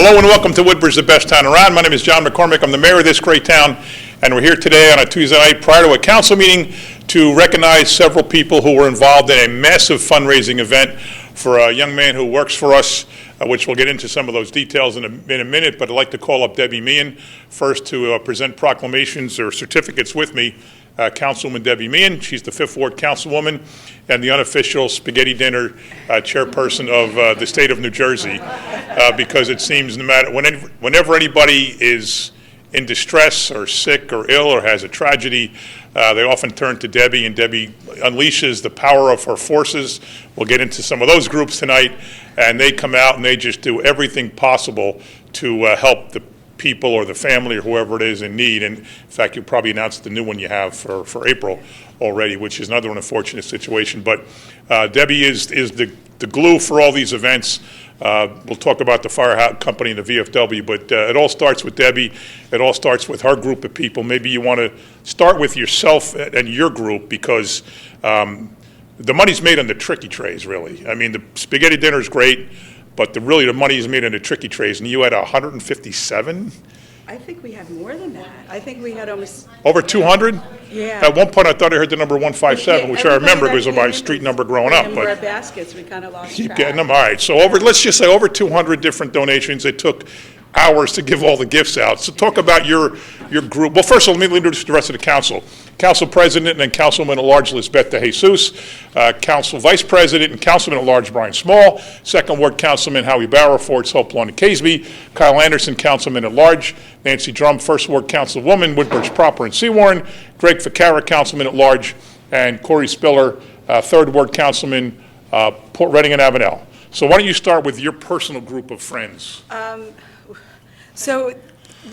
Hello and welcome to Woodbridge, the best town around. My name is John McCormick. I'm the mayor of this great town, and we're here today on a Tuesday night prior to a council meeting to recognize several people who were involved in a massive fundraising event for a young man who works for us, which we'll get into some of those details in a minute, but I'd like to call up Debbie Meehan first to present proclamations or certificates with me. Councilwoman Debbie Meehan, she's the 5th Ward Councilwoman and the unofficial spaghetti dinner chairperson of the state of New Jersey, because it seems no matter, whenever anybody is in distress or sick or ill or has a tragedy, they often turn to Debbie, and Debbie unleashes the power of her forces. We'll get into some of those groups tonight, and they come out and they just do everything possible to help the people or the family or whoever it is in need. And in fact, you probably announced the new one you have for April already, which is another unfortunate situation. But Debbie is the glue for all these events. We'll talk about the fire company and the VFW, but it all starts with Debbie. It all starts with her group of people. Maybe you want to start with yourself and your group, because the money's made on the tricky trays, really. I mean, the spaghetti dinner is great, but really the money is made on the tricky trays, and you had 157? I think we had more than that. I think we had almost... Over 200? Yeah. At one point I thought I heard the number 157, which I remember because of my street number growing up. But our baskets, we kind of lost keep track. getting them. All right, so let's just say over 200 different donations. It took hours to give all the gifts out. So talk about your group. Well, first of all, let me introduce the rest of the council. Council President and Councilwoman at Large Lisbeth De Jesus, Council Vice President and Councilman at Large Brian Small, 2nd Ward Councilman Howie Bauer, Fords Hope, Lawn and Caseby, Kyle Anderson, Councilman at Large, Nancy Drum, 1st Ward Councilwoman, Woodbridge Proper and Seawarren, Greg Ficara, Councilman at Large, and Corey Spiller, 3rd Ward Councilman, Port Reading and Avenel. So why don't you start with your personal group of friends? So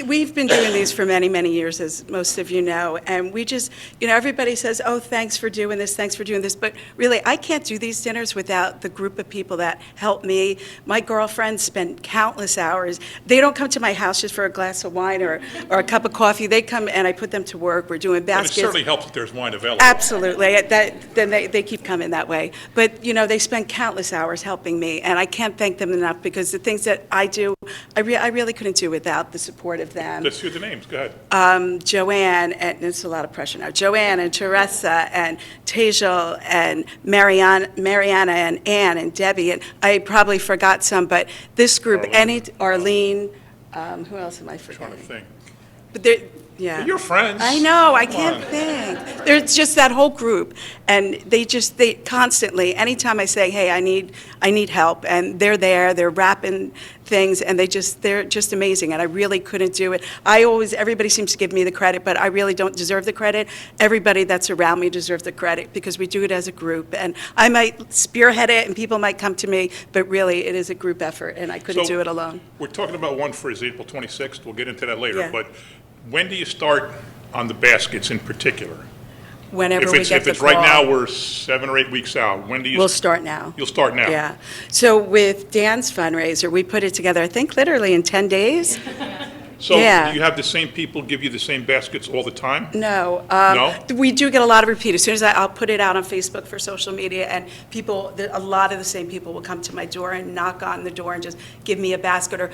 we've been doing these for many, many years, as most of you know, and we just, everybody says, oh, thanks for doing this, but really, I can't do these dinners without the group of people that help me. My girlfriends spend countless hours. They don't come to my house just for a glass of wine or a cup of coffee. They come and I put them to work. We're doing baskets. But it certainly helps if there's wine available. Absolutely. Then they keep coming that way. But, they spend countless hours helping me, and I can't thank them enough, because the things that I do, I really couldn't do without the support of them. Let's hear the names. Go ahead. Joanne, and it's a lot of pressure now. Joanne and Teresa and Tejal and Mariana and Ann and Debbie, and I probably forgot some, but this group, Arlene, who else am I forgetting? I'm trying to think. But they're, yeah. But you're friends. I know, I can't think. There's just that whole group, and they constantly, anytime I say, hey, I need help, and they're there, they're wrapping things, and they're just amazing, and I really couldn't do it. Everybody seems to give me the credit, but I really don't deserve the credit. Everybody that's around me deserves the credit, because we do it as a group, and I might spearhead it, and people might come to me, but really, it is a group effort, and I couldn't do it alone. We're talking about one for April 26th. We'll get into that later, Yeah. but when do you start on the baskets in particular? Whenever we get the call. If it's right now, we're 7 or 8 weeks out. When do you? We'll start now. You'll start now? Yeah. So with Dan's fundraiser, we put it together, I think, literally in 10 days. So Yeah. you have the same people give you the same baskets all the time? No. No? We do get a lot of repeat. As soon as I'll put it out on Facebook for social media, and a lot of the same people will come to my door and knock on the door and just give me a basket. Or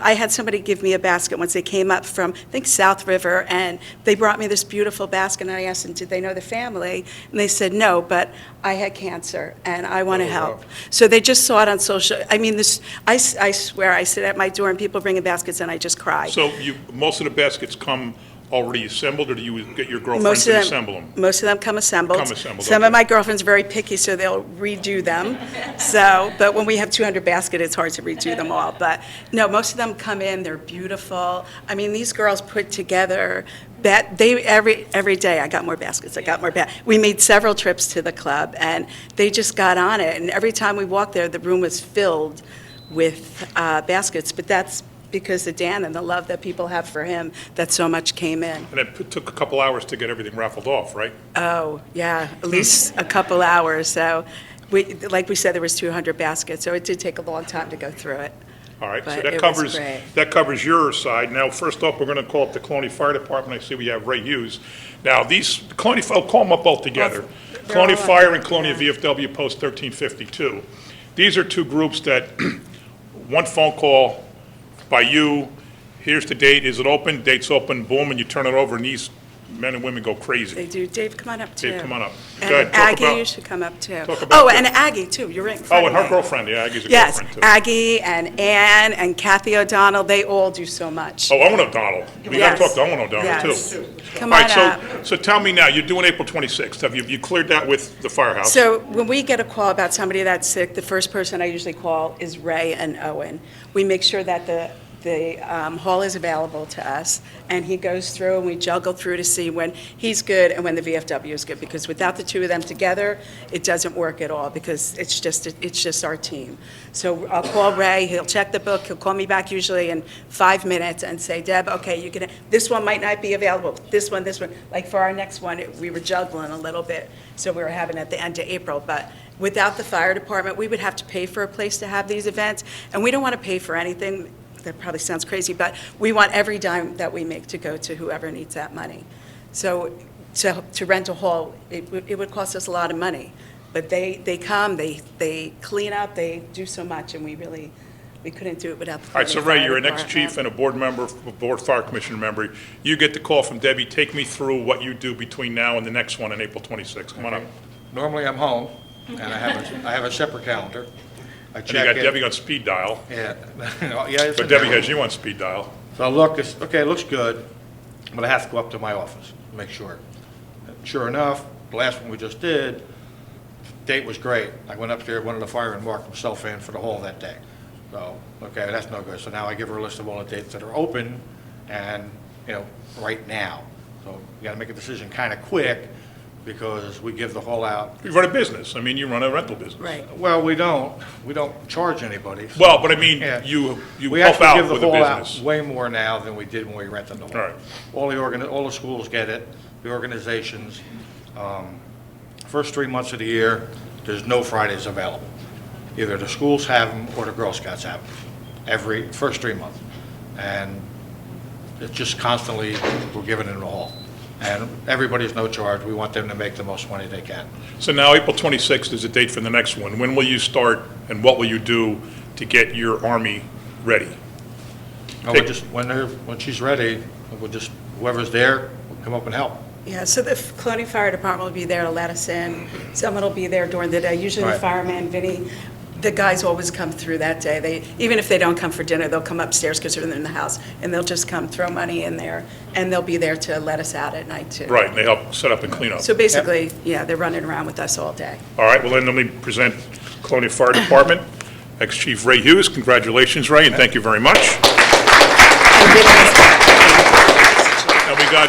I had somebody give me a basket once. They came up from, I think, South River, and they brought me this beautiful basket, and I asked them, did they know the family? And they said, no, but I had cancer, and I want to help. Wow. So they just saw it on social. I mean, I swear, I sit at my door, and people bring baskets, and I just cry. So most of the baskets come already assembled, or do you get your girlfriends to assemble them? Most of them come assembled. Some okay. Of my girlfriends are very picky, so they'll redo them. But when we have 200 baskets, it's hard to redo them all. But no, most of them come in, they're beautiful. I mean, these girls put together, every day I got more baskets, We made several trips to the club, and they just got on it. And every time we walked there, the room was filled with baskets. But that's because of Dan and the love that people have for him, that so much came in. And it took a couple hours to get everything raffled off, right? Oh, yeah, at least a couple hours. So, like we said, there was 200 baskets, so it did take a long time to go through it. All right, But so it that covers your side. Now, first off, we're going to call up the Colony Fire Department. I see we have Ray Hughes. Now, I'll call them up both together. Colony Fire and Colony VFW Post 1352. These are two groups that one phone call, by you, here's the date, is it open, date's open, boom, and you turn it over, and these men and women go crazy. They do. Dave, come on up, too. Dave, come on up. And Go ahead, talk Aggie, about- you should come up, too. talk about Oh, the- and Aggie, too, you're right in Oh, front and of her me. girlfriend, yeah, Aggie's a Yes, girlfriend, too. Aggie and Ann and Kathy O'Donnell, they all do so much. Oh, Owen O'Donnell. We gotta Yes. talk to Owen O'Donnell, Yes. too. Come All on right, up. so tell me now, you're doing April 26th. Have you cleared that with the firehouse? So when we get a call about somebody that's sick, the first person I usually call is Ray and Owen. We make sure that the hall is available to us, and he goes through and we juggle through to see when he's good and when the VFW is good, because without the two of them together, it doesn't work at all, because it's just our team. So I'll call Ray, he'll check the book, he'll call me back usually in 5 minutes and say, Deb, okay, you can, this one might not be available, this one. Like for our next one, we were juggling a little bit, so we were having at the end of April, but without the fire department, we would have to pay for a place to have these events, and we don't want to pay for anything. That probably sounds crazy, but we want every dime that we make to go to whoever needs that money. So to rent a hall, it would cost us a lot of money, but they come, they clean up, they do so much, and we couldn't do it without the All right, so fire Ray, you're an department. ex-chief and a board member, a board fire commissioner member. You get the call from Debbie. Take me through what you do between now and the next one on April 26th. Come on up. Normally, I'm home, and I have a separate calendar. I And you check got it. Debbie on speed dial, Yeah, yeah. it's but in Debbie there. has you on speed dial. So I look, okay, it looks good, but I have to go up to my office, to make sure. Sure enough, the last one we just did, date was great. I went up there, one of the firemen marked himself in for the hall that day. So, okay, that's no good. So now I give her a list of all the dates that are open and, right now. So you got to make a decision kind of quick, because we give the hall out. You run a business. I mean, you run a rental business. Right. Well, we don't charge anybody. So- Well, but I mean, Yeah. you We help actually out give the with a hall out business. way more now than we did when we rented the hall. Right. All the schools get it, the organizations. First 3 months of the year, there's no Fridays available. Either the schools have them or the Girl Scouts have them, first 3 months. And it's just constantly, we're giving it in the hall. And everybody's no charge. We want them to make the most money they can. So now April 26th is the date for the next one. When will you start and what will you do to get your army ready? When she's ready, whoever's there, will come up and help. Yeah, so the Colonial Fire Department will be there to let us in. Someone will be there during the day, usually the Right. fireman, Vinny. The guys always come through that day. Even if they don't come for dinner, they'll come upstairs because they're in the house, and they'll just come throw money in there, and they'll be there to let us out at night, too. Right, and they help set up and clean up. So basically, yeah, they're running around with us all day. All right, well then let me present Colonial Fire Department. Ex-Chief Ray Hughes, congratulations, Ray, and thank you very much. And Vinny is- Now we got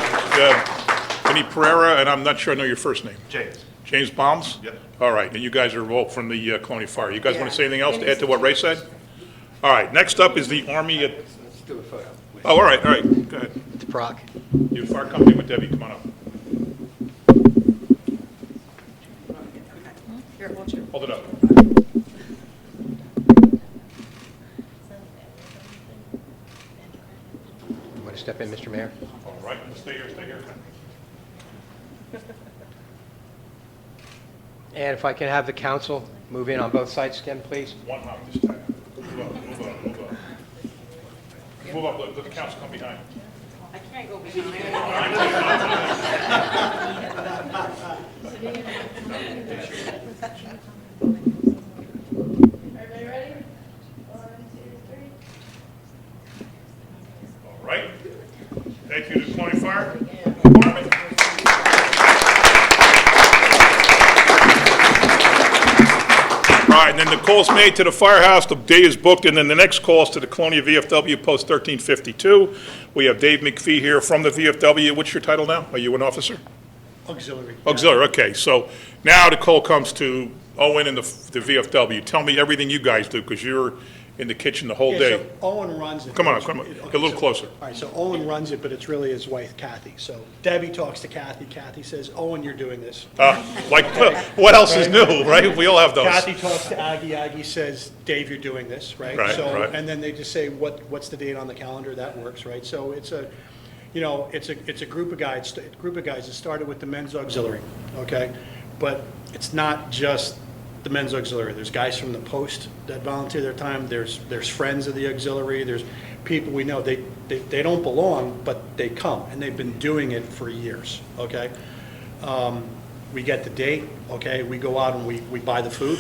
Vinny Pereira, and I'm not sure I know your first name. James. James Baums? Yep. All right, and you guys are all from the Colonial Fire. You guys want Yeah. to say anything else to add to what Ray said? All right, next up is the Army at, Let's do a photo. oh, all right, go ahead. It's Brock. You fire company with Debbie, come on up. Here, hold your- Hold it up. You want to step in, Mr. Mayor? All right, stay here, stay here. And if I can have the council move in on both sides again, please? One hop this time. Move up, move up, move up. Move up, let the council come behind. I can't go behind. Everybody ready? 1, 2, 3. All right. Thank you to Colonial Fire Department. All right, and then the call's made to the firehouse, the day is booked, and then the next call is to the Colonia VFW, Post 1352. We have Dave McPhee here from the VFW. What's your title now? Are you an officer? Auxiliary. Auxiliary, okay. So now the call comes to Owen and the VFW. Tell me everything you guys do, because you're in the kitchen the whole Yeah, day. so Owen runs it. Come on, come on. Get a little closer. All right, so Owen runs it, but it's really his wife Kathy. So Debbie talks to Kathy. Kathy says, Owen, you're doing this. Like, what else is new, right? We all have those. Kathy talks to Aggie. Aggie says, Dave, you're doing this, right? Right, So, right. and then they just say, what's the date on the calendar? That works, right? So it's a, it's a group of guys. It started with the men's auxiliary, okay? But it's not just the men's auxiliary. There's guys from the post that volunteer their time. There's friends of the auxiliary. There's people we know. They don't belong, but they come, and they've been doing it for years, okay? We get the date, okay, we go out and we buy the food.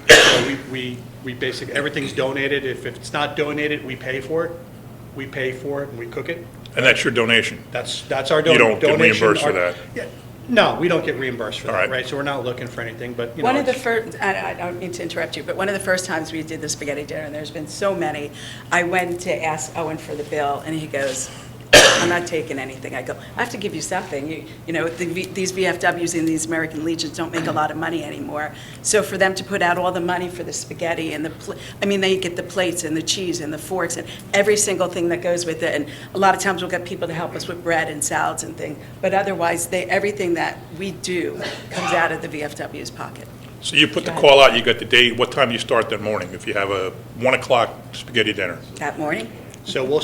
So we basically, everything's donated. If it's not donated, we pay for it. We pay for it and we cook it. And that's your donation? That's our You donation. don't get reimbursed for that? Yeah, no, we don't get reimbursed for All that, right. right? So we're not looking for anything, but, you know. One of the it's- first, I don't mean to interrupt you, but one of the first times we did the spaghetti dinner, and there's been so many, I went to ask Owen for the bill, and he goes, I'm not taking anything. I go, I have to give you something. You know, these VFWs and these American Legions don't make a lot of money anymore. So for them to put out all the money for the spaghetti and they get the plates and the cheese and the forks and every single thing that goes with it. And a lot of times we'll get people to help us with bread and salads and things. But otherwise, everything that we do comes out of the VFW's pocket. So you put the call out, you got the date, what time do you start that morning? If you have a 1 o'clock spaghetti dinner? That morning? So we'll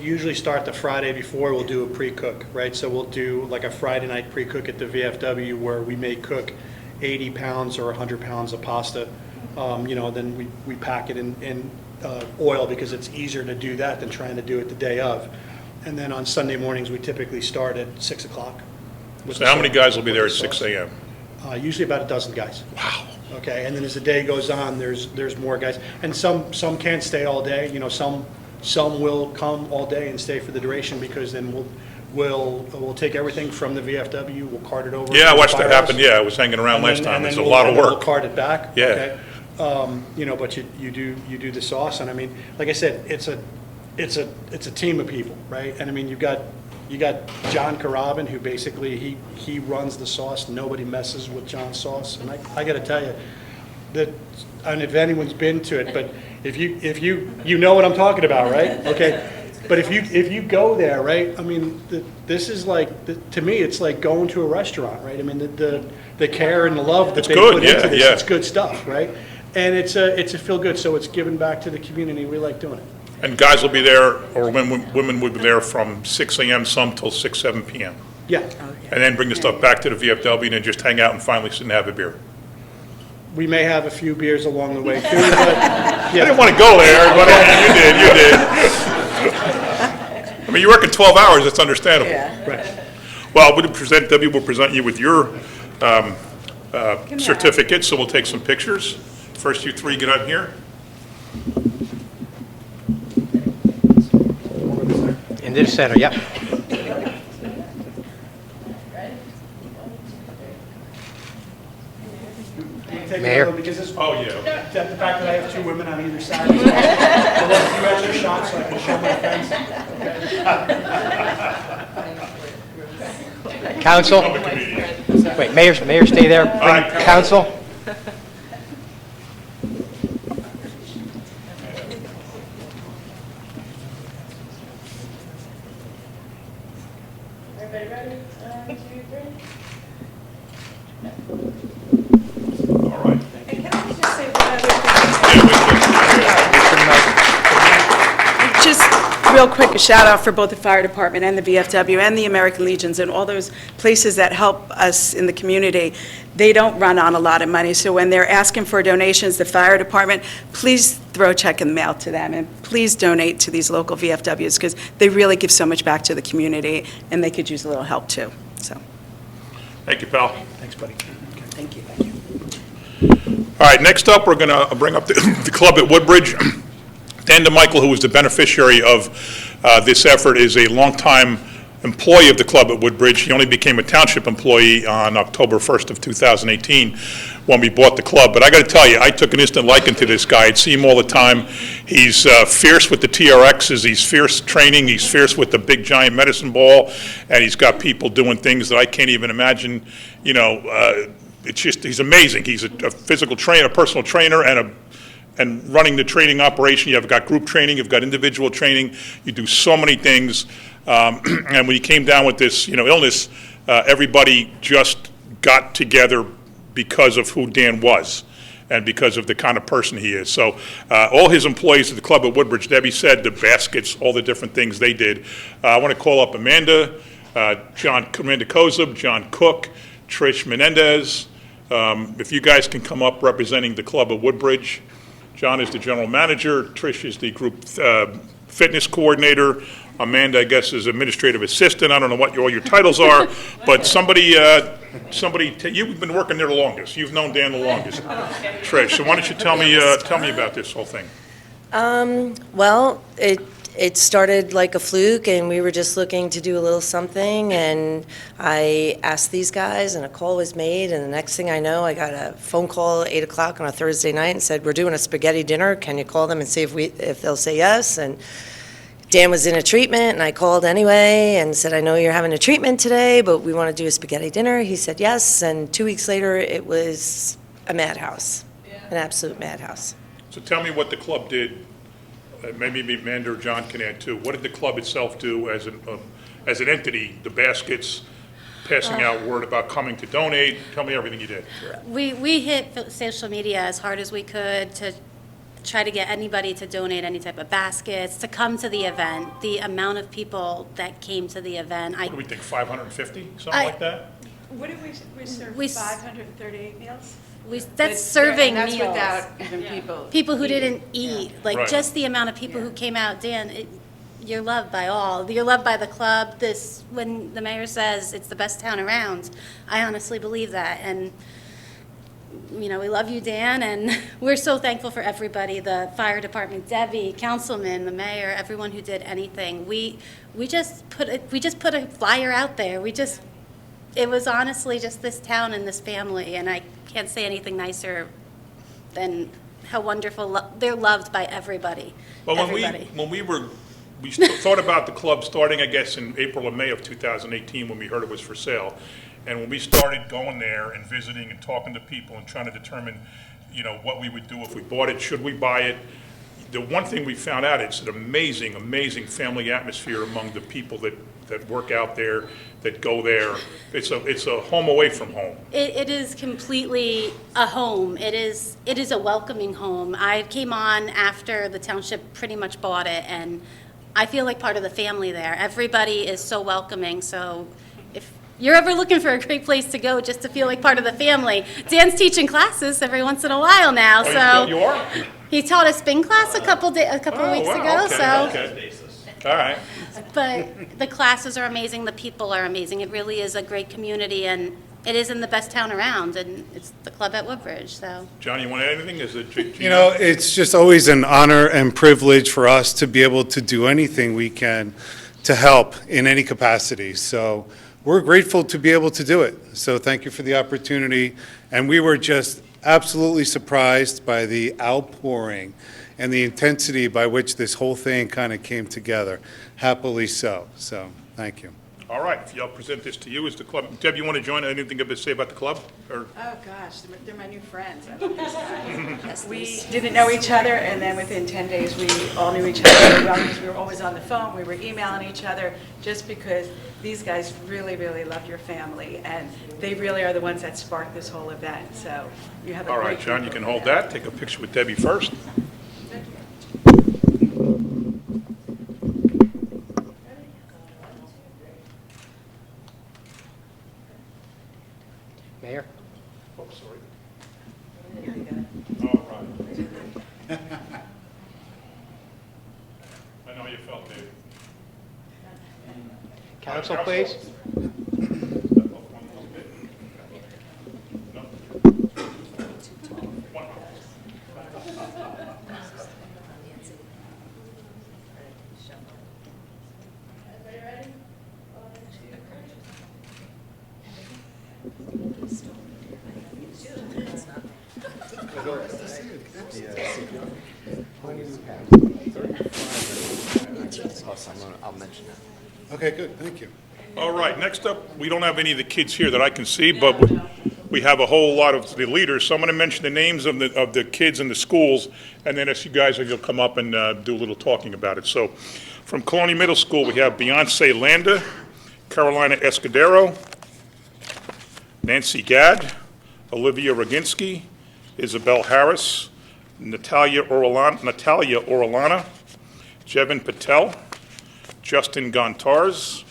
usually start the Friday before, we'll do a pre-cook, right? So we'll do like a Friday night pre-cook at the VFW where we may cook 80 pounds or 100 pounds of pasta. Then we pack it in oil because it's easier to do that than trying to do it the day of. And then on Sunday mornings, we typically start at 6 o'clock. So how many guys will be there at 6 a.m.? Usually about a dozen guys. Wow. Okay, and then as the day goes on, there's more guys. And some can't stay all day, some will come all day and stay for the duration because then we'll take everything from the VFW, we'll cart it over. Yeah, to I the watched that firehouse. happen, yeah, I was hanging around And last then- time, and it's then a lot of and then work. we'll cart it back. Yeah. Okay? But you do the sauce, and I mean, like I said, it's a team of people, right? And I mean, you got John Carabin, who basically, he runs the sauce, nobody messes with John's sauce, and I gotta tell you, that, I don't know if anyone's been to it, but if you know what I'm talking about, right? Okay, but if you go there, right, I mean, this is like, to me, it's like going to a restaurant, right? I mean, the care and the love that It's they good, put yeah, into this, yeah. it's good stuff, right? And it's a feel good, so it's giving back to the community, we like doing it. And guys will be there, or women will be there from 6 a.m. some till 6, 7 p.m. Yeah, And then bring the stuff back to the VFW and then just hang out and finally sit and have a beer. we may have a few beers along the way too, but, I didn't yeah. want to go there, but you did. I mean, you're working 12 hours, it's understandable. Yeah. Right. Well, Debbie will present you with your certificate, so we'll take some pictures. First you three get on here. Into the center, yep. Take Mayor? another, because this, Oh, yeah. the fact that I have two women on either side. I'll let you guys your shots so I can show my friends. Council? Wait, Mayor, stay there. Bring right, council? Everybody ready? 1, 2, 3. All right. And can I just say one other thing? Just real quick, a shout out for both the fire department and the VFW and the American Legions and all those places that help us in the community. They don't run on a lot of money, so when they're asking for donations, the fire department, please throw a check in the mail to them, and please donate to these local VFWs, because they really give so much back to the community, and they could use a little help too, so, Thank you, pal. Thanks, buddy. thank you. All right, next up, we're going to bring up the club at Woodbridge. Dan DeMichael, who is the beneficiary of this effort, is a longtime employee of the club at Woodbridge. He only became a township employee on October 1st of 2018 when we bought the club. But I got to tell you, I took an instant liking to this guy. I'd see him all the time. He's fierce with the TRXs. He's fierce training. He's fierce with the big giant medicine ball. And he's got people doing things that I can't even imagine. It's just, he's amazing. He's a physical trainer, a personal trainer, and running the training operation. You've got group training, you've got individual training, you do so many things. And when he came down with this, illness, everybody just got together because of who Dan was and because of the kind of person he is. So all his employees at the club at Woodbridge, Debbie said, the baskets, all the different things they did. I want to call up Amanda Kozub, John Cook, Trish Menendez. If you guys can come up representing the club at Woodbridge. John is the general manager, Trish is the group fitness coordinator. Amanda, I guess, is administrative assistant. I don't know what all your titles are, but you've been working there the longest. You've known Dan the longest. Trish, so why don't you tell me about this whole thing? Well, it started like a fluke, and we were just looking to do a little something, and I asked these guys, and a call was made, and the next thing I know, I got a phone call at 8 o'clock on a Thursday night and said, we're doing a spaghetti dinner. Can you call them and see if they'll say yes? And Dan was in a treatment, and I called anyway and said, I know you're having a treatment today, but we want to do a spaghetti dinner. He said yes, and 2 weeks later, it was a madhouse, an absolute madhouse. So tell me what the club did. Maybe Amanda or John can add too. What did the club itself do as an entity? The baskets, passing out word about coming to donate. Tell me everything you did. We hit social media as hard as we could to try to get anybody to donate any type of baskets, to come to the event. The amount of people that came to the event, What do we think, 550, something like that? What did we serve, We- 538 meals? that's serving And meals. that's without even people. People who didn't eat, like Right. just the amount of people who came out. Dan, you're loved by all. You're loved by the club. When the mayor says it's the best town around, I honestly believe that. And we love you, Dan, and we're so thankful for everybody, the fire department, Debbie, councilman, the mayor, everyone who did anything. We just put a flyer out there. It was honestly just this town and this family, and I can't say anything nicer than how wonderful they're loved by everybody. Well, Everybody. we thought about the club starting, I guess, in April or May of 2018 when we heard it was for sale. And when we started going there and visiting and talking to people and trying to determine, what we would do if we bought it, should we buy it, the one thing we found out, it's an amazing, amazing family atmosphere among the people that work out there, that go there. It's a home away from home. It is completely a home. It is a welcoming home. I came on after the township pretty much bought it, and I feel like part of the family there. Everybody is so welcoming, so if you're ever looking for a great place to go just to feel like part of the family, Dan's teaching classes every once in a while now, Oh, so. you are? He taught a spin class a couple weeks Oh, ago, wow, okay, so. okay. All right. But the classes are amazing, the people are amazing. It really is a great community, and it is in the best town around, and it's the club at Woodbridge, so. John, you want to add anything? It's just always an honor and privilege for us to be able to do anything we can to help in any capacity. So we're grateful to be able to do it. So thank you for the opportunity. And we were just absolutely surprised by the outpouring and the intensity by which this whole thing kind of came together. Happily so. So thank you. All right, if I'll present this to you as the club. Deb, you want to join? Anything to say about the club? Or Oh, gosh, they're my new friends. I love these guys. We didn't know each other, and then within 10 days, we all knew each other very well because we were always on the phone. We were emailing each other just because these guys really, really love your family, and they really are the ones that sparked this whole event. So you have a all great right, John, group you can over hold there. that. Take a picture with Debbie first. Mayor? Oh, sorry. Here you go. All right. I know you felt it. Council, please? I'll mention that. Okay, good, thank you. All right, next up, we don't have any of the kids here that I can see, but we have a whole lot of the leaders. So I'm going to mention the names of the kids in the schools, and then as you guys, you'll come up and do a little talking about it. So from Colonial Middle School, we have Beyonce Landa, Carolina Escudero, Nancy Gadd, Olivia Roginski, Isabel Harris, Natalia Orellana, Jevin Patel, Justin Gontars.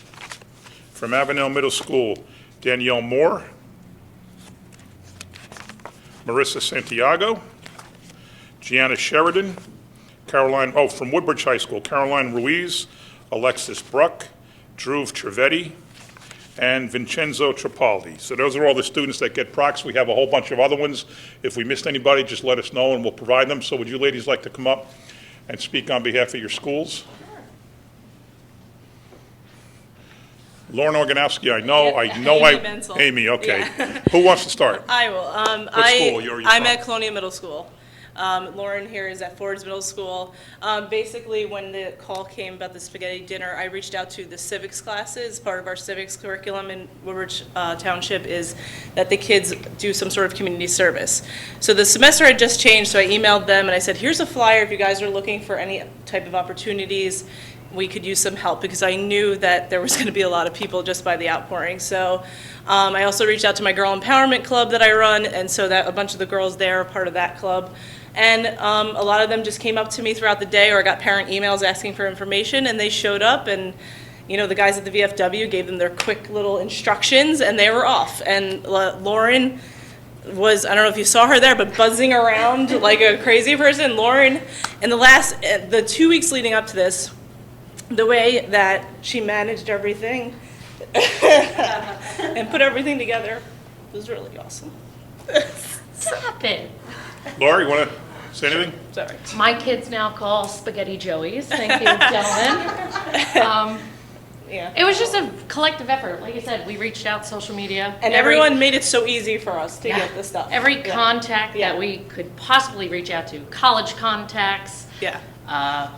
From Avenel Middle School, Danielle Moore, Marissa Santiago, Gianna Sheridan, from Woodbridge High School, Caroline Ruiz, Alexis Bruck, Drew Trevetti, and Vincenzo Tripaldi. So those are all the students that get procs. We have a whole bunch of other ones. If we missed anybody, just let us know and we'll provide them. So would you ladies like to come up and speak on behalf of your schools? Lauren Organowski, Amy Bensel. Amy, okay. Yeah. Who wants to start? I will. What school are you I'm from? at Colonia Middle School. Lauren here is at Ford's Middle School. Basically, when the call came about the spaghetti dinner, I reached out to the civics classes. Part of our civics curriculum in Woodbridge Township is that the kids do some sort of community service. So the semester had just changed, so I emailed them and I said, here's a flyer if you guys are looking for any type of opportunities. We could use some help, because I knew that there was going to be a lot of people just by the outpouring. So I also reached out to my Girl Empowerment Club that I run, and so that a bunch of the girls there are part of that club. And a lot of them just came up to me throughout the day, or I got parent emails asking for information, and they showed up, and you know, the guys at the VFW gave them their quick little instructions, and they were off. And Lauren was, I don't know if you saw her there, but buzzing around like a crazy person. Lauren, in the 2 weeks leading up to this, the way that she managed everything and put everything together was really awesome. Stop it. Laura, you want to say anything? Sorry. My kids now call spaghetti Joey's. Thank you, gentlemen. Yeah. It was just a collective effort. Like I said, we reached out social media. And everyone made it so easy for us to get this stuff. Every Yeah. contact Yeah. that we could possibly reach out to, college contacts. Yeah.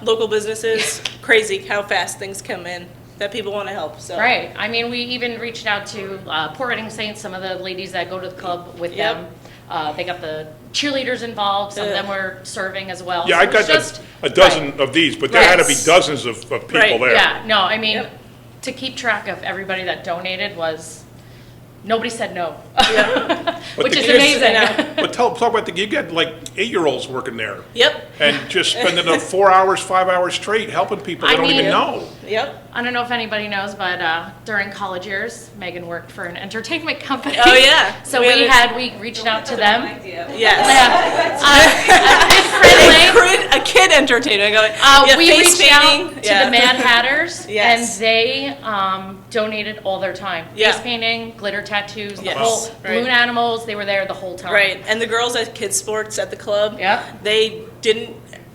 Local businesses, crazy how fast things come in that people want to help. So. Right. I mean, we even reached out to Port Reading Saints, some of the ladies that go to the club with Yep. them. They got the cheerleaders involved. Some of them were serving as well. Yeah, So I it was got just- a dozen of these, but there had to be Yes. dozens of people Right, there. Yeah, no, I mean, Yep. to keep track of everybody that donated was, nobody said no. Which the is kids- amazing. But talk about you got like 8-year-olds working there. Yep. And just spending 4 hours, 5 hours straight helping people they I don't even mean- know. Yep. I don't know if anybody knows, but during college years, Megan worked for an entertainment company. Oh, yeah. So We had we reached out to them. Yes. Friendly. A kid entertainer going. Yeah, We face reached out painting. to Yeah. the Mad Hatters, Yes. and they donated all their time. Yeah. Face painting, glitter tattoos, the Yes. whole Right. balloon animals. They were there the whole time. Right, and the girls at kids sports at the club. Yeah. They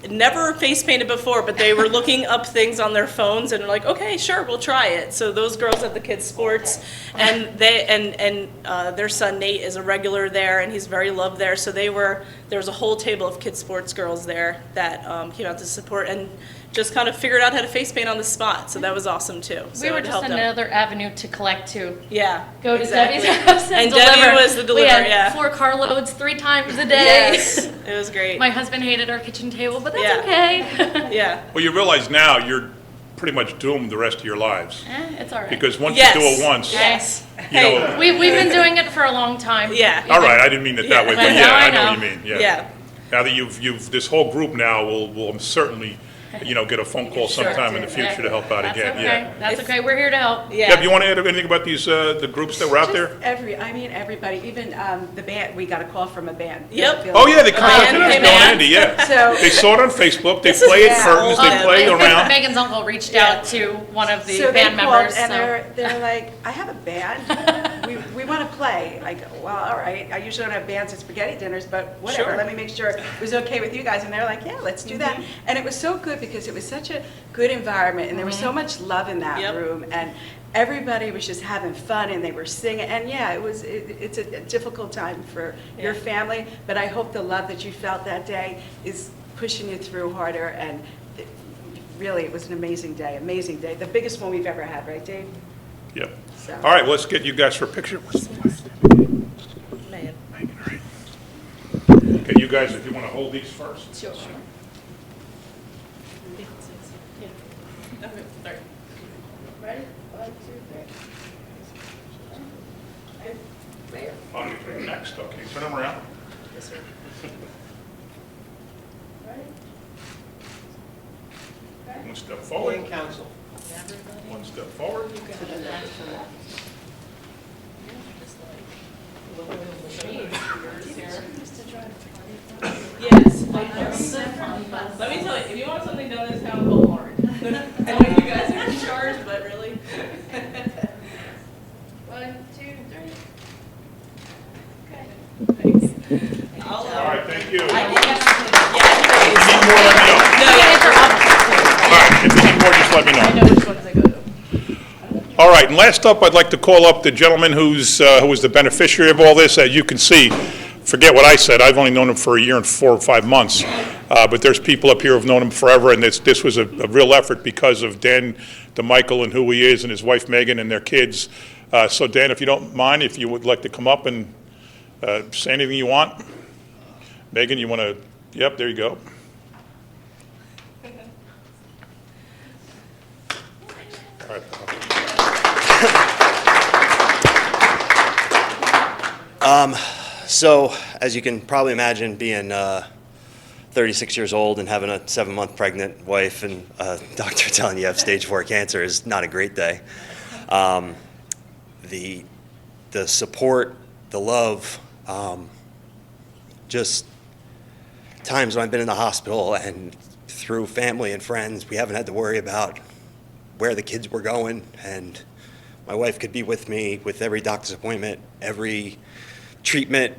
never face painted before, but they were looking up things on their phones and were like, okay, sure, we'll try it. So those girls at the kids sports, and their son Nate is a regular there, and he's very loved there. So there was a whole table of kids sports girls there that came out to support and just kind of figured out how to face paint on the spot. So that was awesome too. So We were it just helped them. another avenue to collect to. Yeah. Go to exactly. Debbie's house and And deliver. Debbie was the deliverer, We had yeah. 4 carloads 3 times a day. Yes, it was great. My husband hated our kitchen table, but that's Yeah. okay. Yeah. Well, you realize now you're pretty much doomed the rest of your lives. It's all right. Because once Yes. you do it once, Yes. you know. We've been doing it for a long time. Yeah. All right, I didn't mean it that way, but Yeah. yeah, No, I I know what know. you mean, yeah. Yeah. Now that you've, this whole group now will certainly, get a phone call sometime in the future to help out That's again, okay. yeah. That's okay. We're here to help. Yeah. Deb, you want to add anything about these, the groups that were out there? Everybody, even the band, we got a call from a band. Yep. Oh, yeah, they contacted Band us, came Bill and in. Andy, yeah. So- They saw it on Facebook, they This is play at yeah, curtains, they play around. Megan's uncle reached out to one of the So they band called members. and so- they're like, I have a band. We want to play. I go, well, all right. I usually don't have bands at spaghetti dinners, but whatever. Sure. Let me make sure it was okay with you guys. And they're like, yeah, let's do that. And it was so good because it was such a good environment and there was so much love in that Yep. room. And everybody was just having fun and they were singing. And yeah, it's a difficult time for your family, but I hope the love that you felt that day is pushing you through harder. And really, it was an amazing day, the biggest one we've ever had, right, Dave? Yep. So- All right, well, let's get you guys for a picture. Man. Megan, all right. Okay, you guys, if you want to hold these first. Sure. Ready? 1, 2, 3. Oh, you're next, okay, turn them around. Ready? One step forward, In council. one step forward. Yes. Let me me tell you, if you want something done in this town, call Lauren. I know you guys are in charge, but really. 1, 2, 3. Thanks. All right, thank you. I think that's, If you need more, let me know. All right, if you need more, just let me know. I know which ones I go to. All right, and last up, I'd like to call up the gentleman who was the beneficiary of all this. As you can see, forget what I said, I've only known him for a year and 4 or 5 months, but there's people up here who've known him forever, and this was a real effort because of Dan DeMichael and who he is, and his wife Megan and their kids. So Dan, if you don't mind, if you would like to come up and say anything you want. Megan, you want to, yep, there you go. All right. So, as you can probably imagine, being 36 years old and having a 7-month pregnant wife and a doctor telling you have stage 4 cancer is not a great day. The support, the love, just times when I've been in the hospital and through family and friends, we haven't had to worry about where the kids were going, and my wife could be with me with every doctor's appointment, every treatment.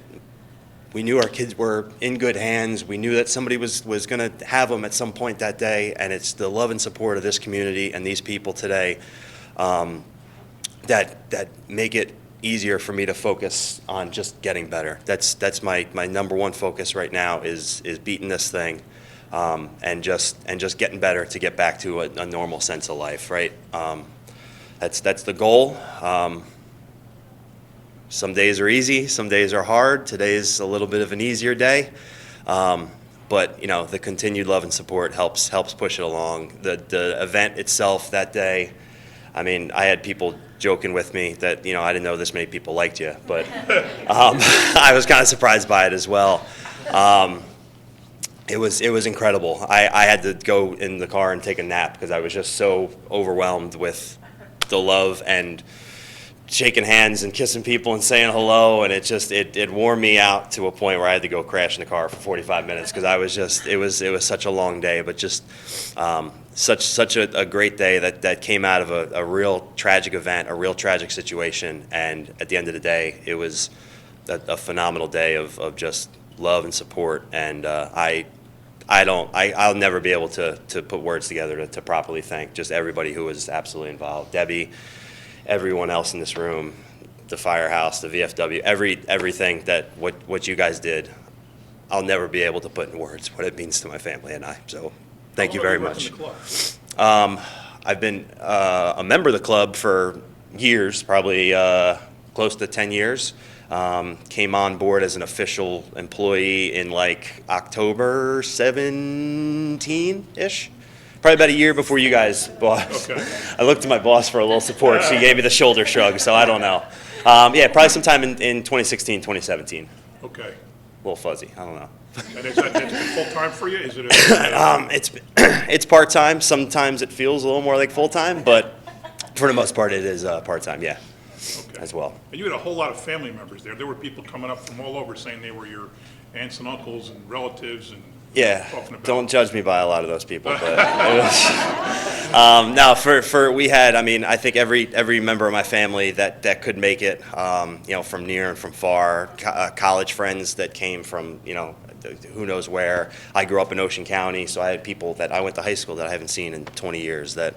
We knew our kids were in good hands. We knew that somebody was going to have them at some point that day, and it's the love and support of this community and these people today that make it easier for me to focus on just getting better. That's my number one focus right now is beating this thing, and just getting better to get back to a normal sense of life, right? That's the goal. Some days are easy, some days are hard. Today's a little bit of an easier day, but you know, the continued love and support helps push it along. The event itself that day, I mean, I had people joking with me that, you know, I didn't know this many people liked you, but I was kind of surprised by it as well. It was incredible. I had to go in the car and take a nap because I was just so overwhelmed with the love and shaking hands and kissing people and saying hello, and it wore me out to a point where I had to go crash in the car for 45 minutes because I was just it was such a long day, but just such a great day that came out of a real tragic event, a real tragic situation, and at the end of the day, it was a phenomenal day of just love and support, and I'll never be able to put words together to properly thank just everybody who was absolutely involved. Debbie, everyone else in this room, the firehouse, the VFW, everything that what you guys did, I'll never be able to put in words what it means to my family and I. So thank you very much. I've been a member of the club for years, probably close to 10 years. Came on board as an official employee in like October 17-ish. Probably about a year before you guys, boss. Okay. I looked to my boss for a little support. She gave me the shoulder shrug, so I don't know. Yeah, probably sometime in 2016, 2017. Okay. A little fuzzy, I don't know. And is that full-time for you? Is it It's part-time. Sometimes it feels a little more like full-time, but for the most part it is part-time, yeah, okay. As well. And you had a whole lot of family members there. There were people coming up from all over saying they were your aunts and uncles and relatives and yeah, talking about. Don't judge me by a lot of those people, but it was, no, we had, I mean, I think every member of my family that could make it, you know, from near and from far, college friends that came from, you know, who knows where. I grew up in Ocean County, so I had people that I went to high school that I haven't seen in 20 years that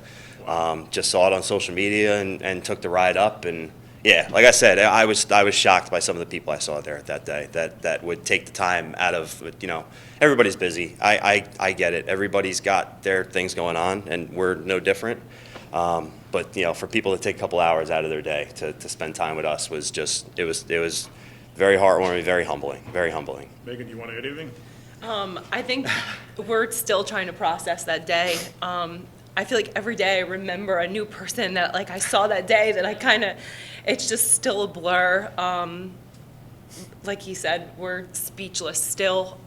just saw it on social media and took the ride up. And yeah, like I said, I was shocked by some of the people I saw there that day that would take the time out of, you know, everybody's busy. I get it. Everybody's got their things going on, and we're no different. But you know, for people to take a couple hours out of their day to spend time with us was just it was very heartwarming, very humbling, very humbling. Megan, you want to add anything? I think we're still trying to process that day. I feel like every day I remember a new person that like I saw that day that I kind of, it's just still a blur. Like he said, we're speechless still.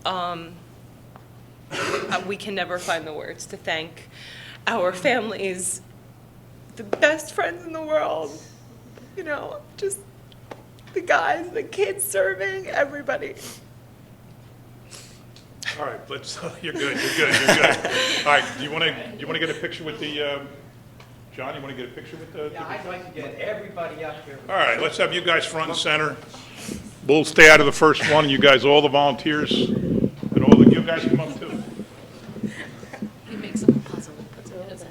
We can never find the words to thank our families, the best friends in the world, you know, just the guys, the kids serving, everybody. All right, you're good. All right, do you want to get a picture with the, John, you want to get a picture with the? Yeah, I'd like to get everybody up here. All right, let's have you guys front and center. We'll stay out of the first one, and you guys, all the volunteers, and all the, you guys come up too. He makes up a puzzle and puts it in his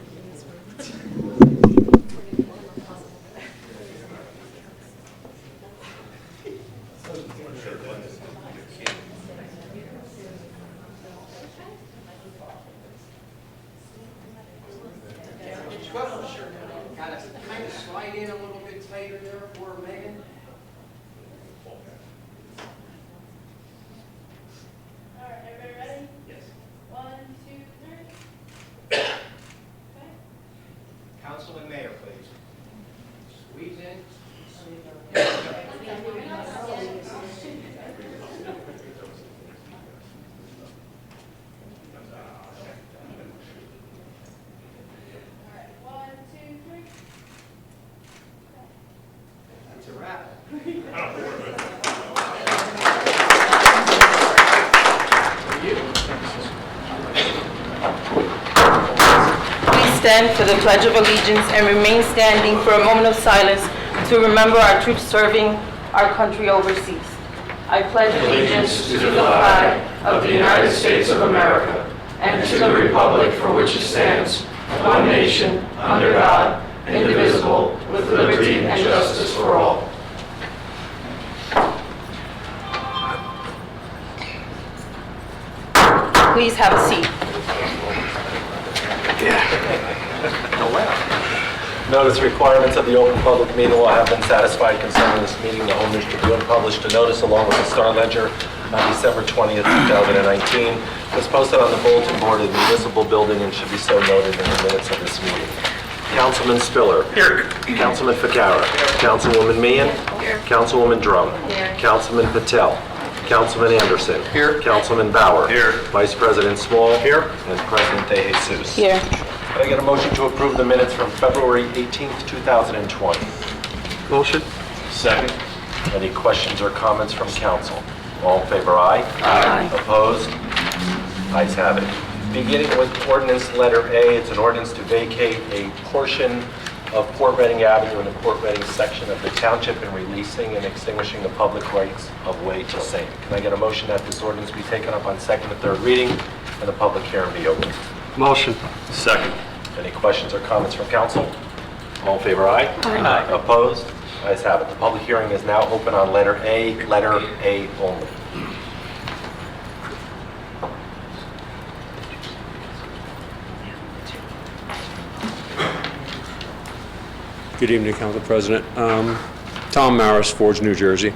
Kind of slide in a little bit tighter there for Megan. All right, everybody ready? Yes. 1, 2, 3. Council and mayor, please. Squeeze in. All right, 1, 2, 3. That's a wrap. Please stand for the Pledge of Allegiance and remain standing for a moment of silence to remember our troops serving our country overseas. I pledge allegiance to the flag of the United States of America and to the republic for which it stands, one nation, under God, indivisible, with liberty and justice for all. Please have a seat. Notice requirements of the open public meeting law have been satisfied concerning this meeting. The Home News Tribune published a notice along with the Star Ledger on December 20th, 2019. It was posted on the bulletin board of the municipal building and should be so noted in the minutes of this meeting. Councilman Spiller. Here. Councilman Ficarra. Councilwoman Meehan. Here. Councilwoman Drum. Here. Councilman Patel. Councilman Anderson. Here. Councilman Bauer. Here. Vice President Small. Here. And President De Jesus. Here. Can I get a motion to approve the minutes from February 18th, 2020? Motion. Second. Any questions or comments from council? All in favor, aye? Aye. Opposed? Ayes have it. Beginning with ordinance letter A, it's an ordinance to vacate a portion of Port Reading Avenue in the Port Reading section of the township and releasing and extinguishing the public rights of way to same. Can I get a motion that this ordinance be taken up on second and third reading and the public hearing be opened? Motion. Second. Any questions or comments from council? All in favor, aye? Aye. Opposed? Ayes have it. The public hearing is now open on letter A only. Good evening, Council President. Tom Maris, Forge, New Jersey.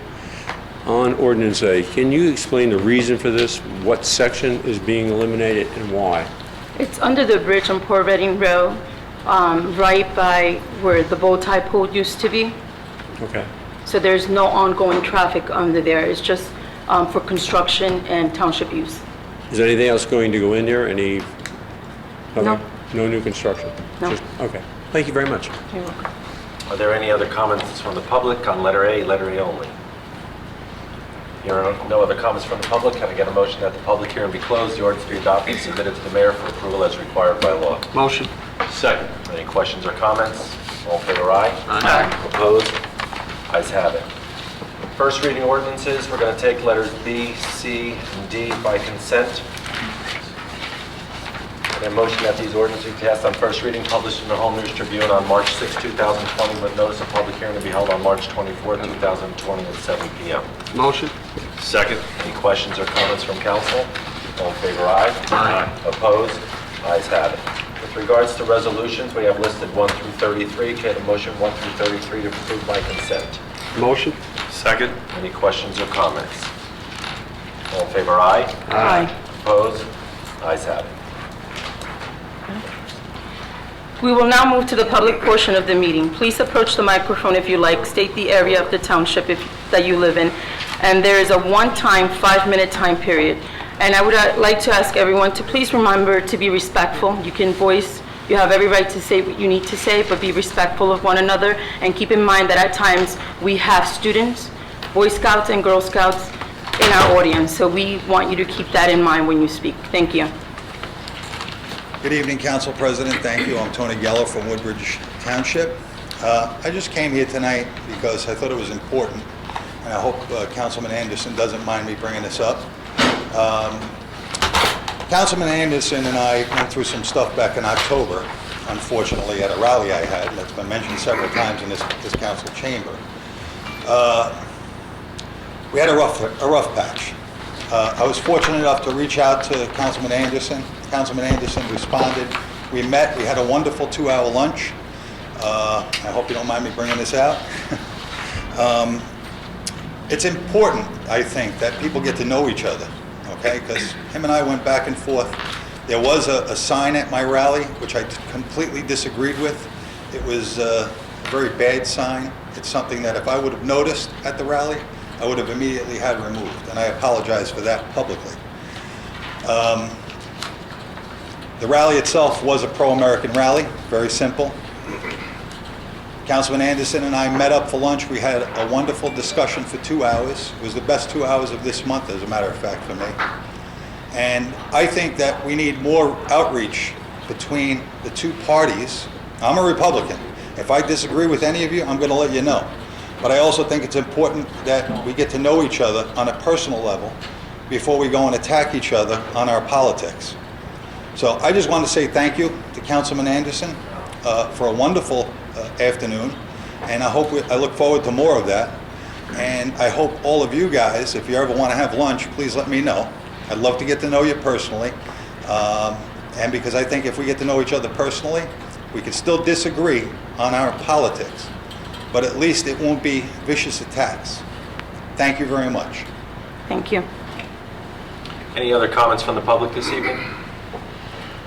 On Ordinance A, can you explain the reason for this? What section is being eliminated and why? It's under the bridge on Port Reading Road, right by where the bow tie pole used to be. Okay. So there's no ongoing traffic under there. It's just for construction and township use. Is anything else going to go in there? Any? Okay. No. No new construction? No. Okay. Thank you very much. You're welcome. Are there any other comments from the public on letter A only? There are no other comments from the public. Can I get a motion that the public hearing be closed, the ordinance be adopted, submitted to the mayor for approval as required by law? Motion. Second. Any questions or comments? All in favor, aye? Aye. Opposed? Ayes have it. First reading ordinances, we're going to take letters B, C, and D by consent. And a motion that these ordinances be passed on first reading, published in the Home News Tribune on March 6, 2020, with notice of public hearing to be held on March 24, 2020 at 7 p.m. Motion. Second. Any questions or comments from council? All in favor, aye? Aye. Opposed? Ayes have it. With regards to resolutions, we have listed 1 through 33. Can I have a motion 1 through 33 to approve by consent? Motion. Second. Any questions or comments? All in favor, aye? Aye. Opposed? Ayes have it. We will now move to the public portion of the meeting. Please approach the microphone if you like, state the area of the township that you live in, and there is a one-time 5-minute time period. And I would like to ask everyone to please remember to be respectful. You have every right to say what you need to say, but be respectful of one another, and keep in mind that at times we have students, Boy Scouts and Girl Scouts, in our audience, so we want you to keep that in mind when you speak. Thank you. Good evening, Council President. Thank you. I'm Tony Geller from Woodbridge Township. I just came here tonight because I thought it was important, and I hope Councilman Anderson doesn't mind me bringing this up. Councilman Anderson and I went through some stuff back in October, unfortunately, at a rally I had, and it's been mentioned several times in this council chamber. We had a rough patch. I was fortunate enough to reach out to Councilman Anderson. Councilman Anderson responded. We met. We had a wonderful 2-hour lunch. I hope you don't mind me bringing this out. It's important, I think, that people get to know each other, okay? Because him and I went back and forth. There was a sign at my rally, which I completely disagreed with. It was a very bad sign. It's something that if I would have noticed at the rally, I would have immediately had removed, and I apologize for that publicly. The rally itself was a pro-American rally, very simple. Councilman Anderson and I met up for lunch. We had a wonderful discussion for 2 hours. It was the best 2 hours of this month, as a matter of fact, for me. And I think that we need more outreach between the two parties. I'm a Republican. If I disagree with any of you, I'm going to let you know. But I also think it's important that we get to know each other on a personal level before we go and attack each other on our politics. So I just want to say thank you to Councilman Anderson for a wonderful afternoon, and I look forward to more of that. And I hope all of you guys, if you ever want to have lunch, please let me know. I'd love to get to know you personally, and because I think if we get to know each other personally, we can still disagree on our politics, but at least it won't be vicious attacks. Thank you very much. Thank you. Any other comments from the public this evening?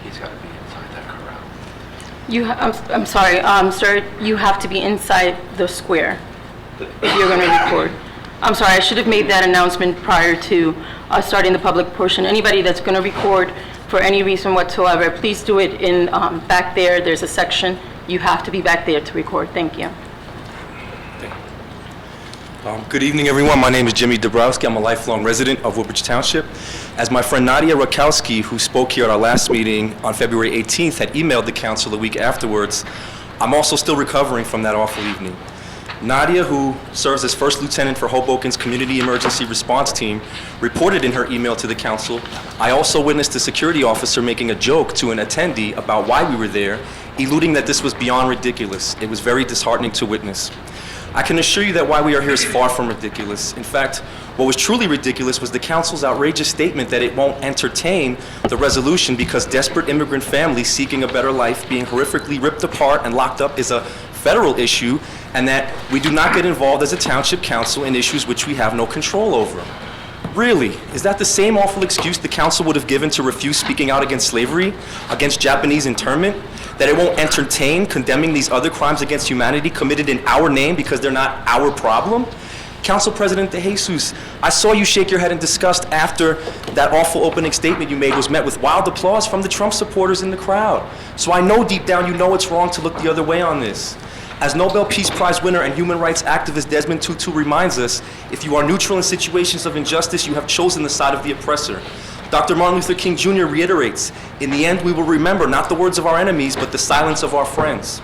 He's got to be inside that corral. I'm sorry, sir, you have to be inside the square if you're going to record. I'm sorry, I should have made that announcement prior to starting the public portion. Anybody that's going to record for any reason whatsoever, please do it in back there. There's a section. You have to be back there to record. Thank you. Good evening, everyone. My name is Jimmy Dabrowski. I'm a lifelong resident of Woodbridge Township. As my friend Nadia Rakowski, who spoke here at our last meeting on February 18th, had emailed the council a week afterwards, I'm also still recovering from that awful evening. Nadia, who serves as First Lieutenant for Hoboken's Community Emergency Response Team, reported in her email to the council, I also witnessed a security officer making a joke to an attendee about why we were there, eluding that this was beyond ridiculous. It was very disheartening to witness. I can assure you that why we are here is far from ridiculous. In fact, what was truly ridiculous was the council's outrageous statement that it won't entertain the resolution because desperate immigrant families seeking a better life being horrifically ripped apart and locked up is a federal issue, and that we do not get involved as a township council in issues which we have no control over. Really? Is that the same awful excuse the council would have given to refuse speaking out against slavery, against Japanese internment? That it won't entertain condemning these other crimes against humanity committed in our name because they're not our problem? Council President De Jesus, I saw you shake your head in disgust after that awful opening statement you made was met with wild applause from the Trump supporters in the crowd. So I know deep down you know it's wrong to look the other way on this. As Nobel Peace Prize winner and human rights activist Desmond Tutu reminds us, if you are neutral in situations of injustice, you have chosen the side of the oppressor. Dr. Martin Luther King Jr. reiterates, in the end we will remember not the words of our enemies, but the silence of our friends.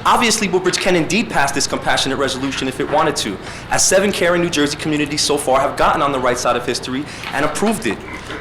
Obviously, Woodbridge can indeed pass this compassionate resolution if it wanted to, as 7 caring New Jersey communities so far have gotten on the right side of history and approved it.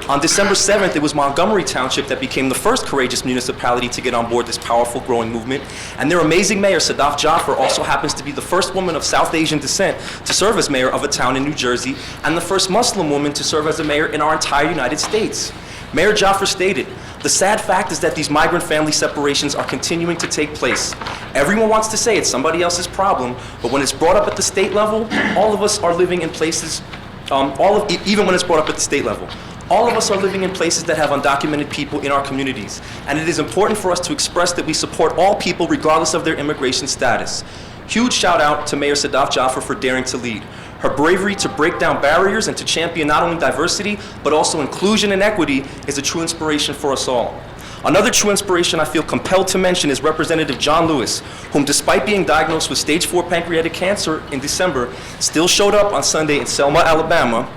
On December 7th, it was Montgomery Township that became the first courageous municipality to get on board this powerful growing movement, and their amazing mayor, Sadaf Jaffer, also happens to be the first woman of South Asian descent to serve as mayor of a town in New Jersey, and the first Muslim woman to serve as a mayor in our entire United States. Mayor Jaffer stated, the sad fact is that these migrant family separations are continuing to take place. Everyone wants to say it's somebody else's problem, but when it's brought up at the state level, all of us are living in places, even when it's brought up at the state level, all of us are living in places that have undocumented people in our communities. And it is important for us to express that we support all people regardless of their immigration status. Huge shout out to Mayor Sadaf Jaffer for daring to lead. Her bravery to break down barriers and to champion not only diversity, but also inclusion and equity is a true inspiration for us all. Another true inspiration I feel compelled to mention is Representative John Lewis, whom despite being diagnosed with stage 4 pancreatic cancer in December, still showed up on Sunday in Selma, Alabama,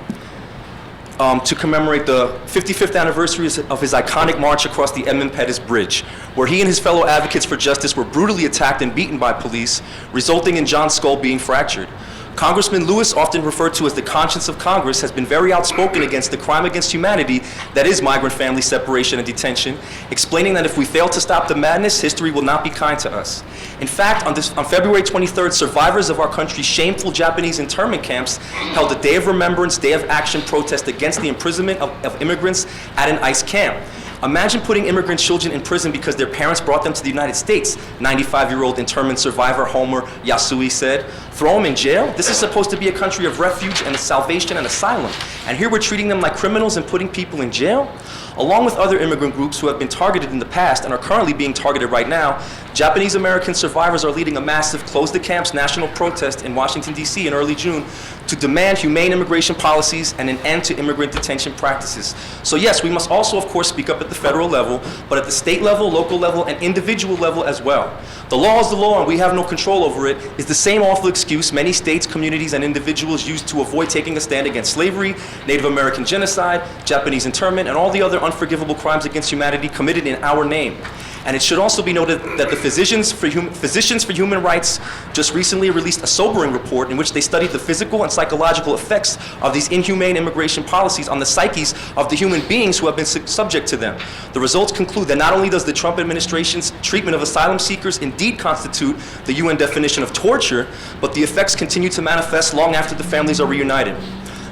to commemorate the 55th anniversary of his iconic march across the Edmund Pettus Bridge, where he and his fellow advocates for justice were brutally attacked and beaten by police, resulting in John's skull being fractured. Congressman Lewis, often referred to as the conscience of Congress, has been very outspoken against the crime against humanity that is migrant family separation and detention, explaining that if we fail to stop the madness, history will not be kind to us. In fact, on February 23rd, survivors of our country's shameful Japanese internment camps held a Day of Remembrance, Day of Action protest against the imprisonment of immigrants at an ICE camp. Imagine putting immigrant children in prison because their parents brought them to the United States, 95-year-old internment survivor Homer Yasui said. Throw them in jail? This is supposed to be a country of refuge and salvation and asylum. And here we're treating them like criminals and putting people in jail? Along with other immigrant groups who have been targeted in the past and are currently being targeted right now, Japanese American survivors are leading a massive Close the Camps national protest in Washington, D.C. in early June to demand humane immigration policies and an end to immigrant detention practices. So yes, we must also, of course, speak up at the federal level, but at the state level, local level, and individual level as well. The law is the law and we have no control over it is the same awful excuse many states, communities, and individuals use to avoid taking a stand against slavery, Native American genocide, Japanese internment, and all the other unforgivable crimes against humanity committed in our name. And it should also be noted that the Physicians for Human Rights just recently released a sobering report in which they studied the physical and psychological effects of these inhumane immigration policies on the psyches of the human beings who have been subject to them. The results conclude that not only does the Trump administration's treatment of asylum seekers indeed constitute the UN definition of torture, but the effects continue to manifest long after the families are reunited.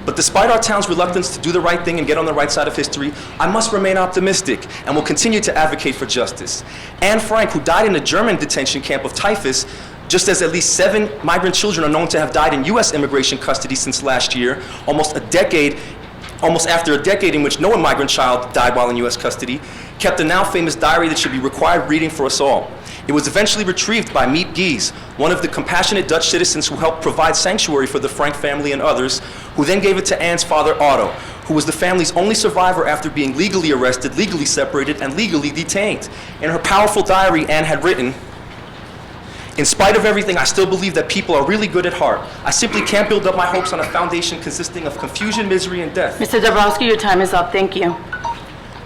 But despite our town's reluctance to do the right thing and get on the right side of history, I must remain optimistic and will continue to advocate for justice. Anne Frank, who died in a German detention camp of typhus, just as at least 7 migrant children are known to have died in U.S. immigration custody since last year, almost after a decade in which no migrant child died while in U.S. custody, kept a now famous diary that should be required reading for us all. It was eventually retrieved by Miep Gies, one of the compassionate Dutch citizens who helped provide sanctuary for the Frank family and others, who then gave it to Anne's father, Otto, who was the family's only survivor after being legally arrested, legally separated, and legally detained. In her powerful diary, Anne had written, "In spite of everything, I still believe that people are really good at heart. I simply can't build up my hopes on a foundation consisting of confusion, misery, and death." Mr. Dabrowski, your time is up. Thank you.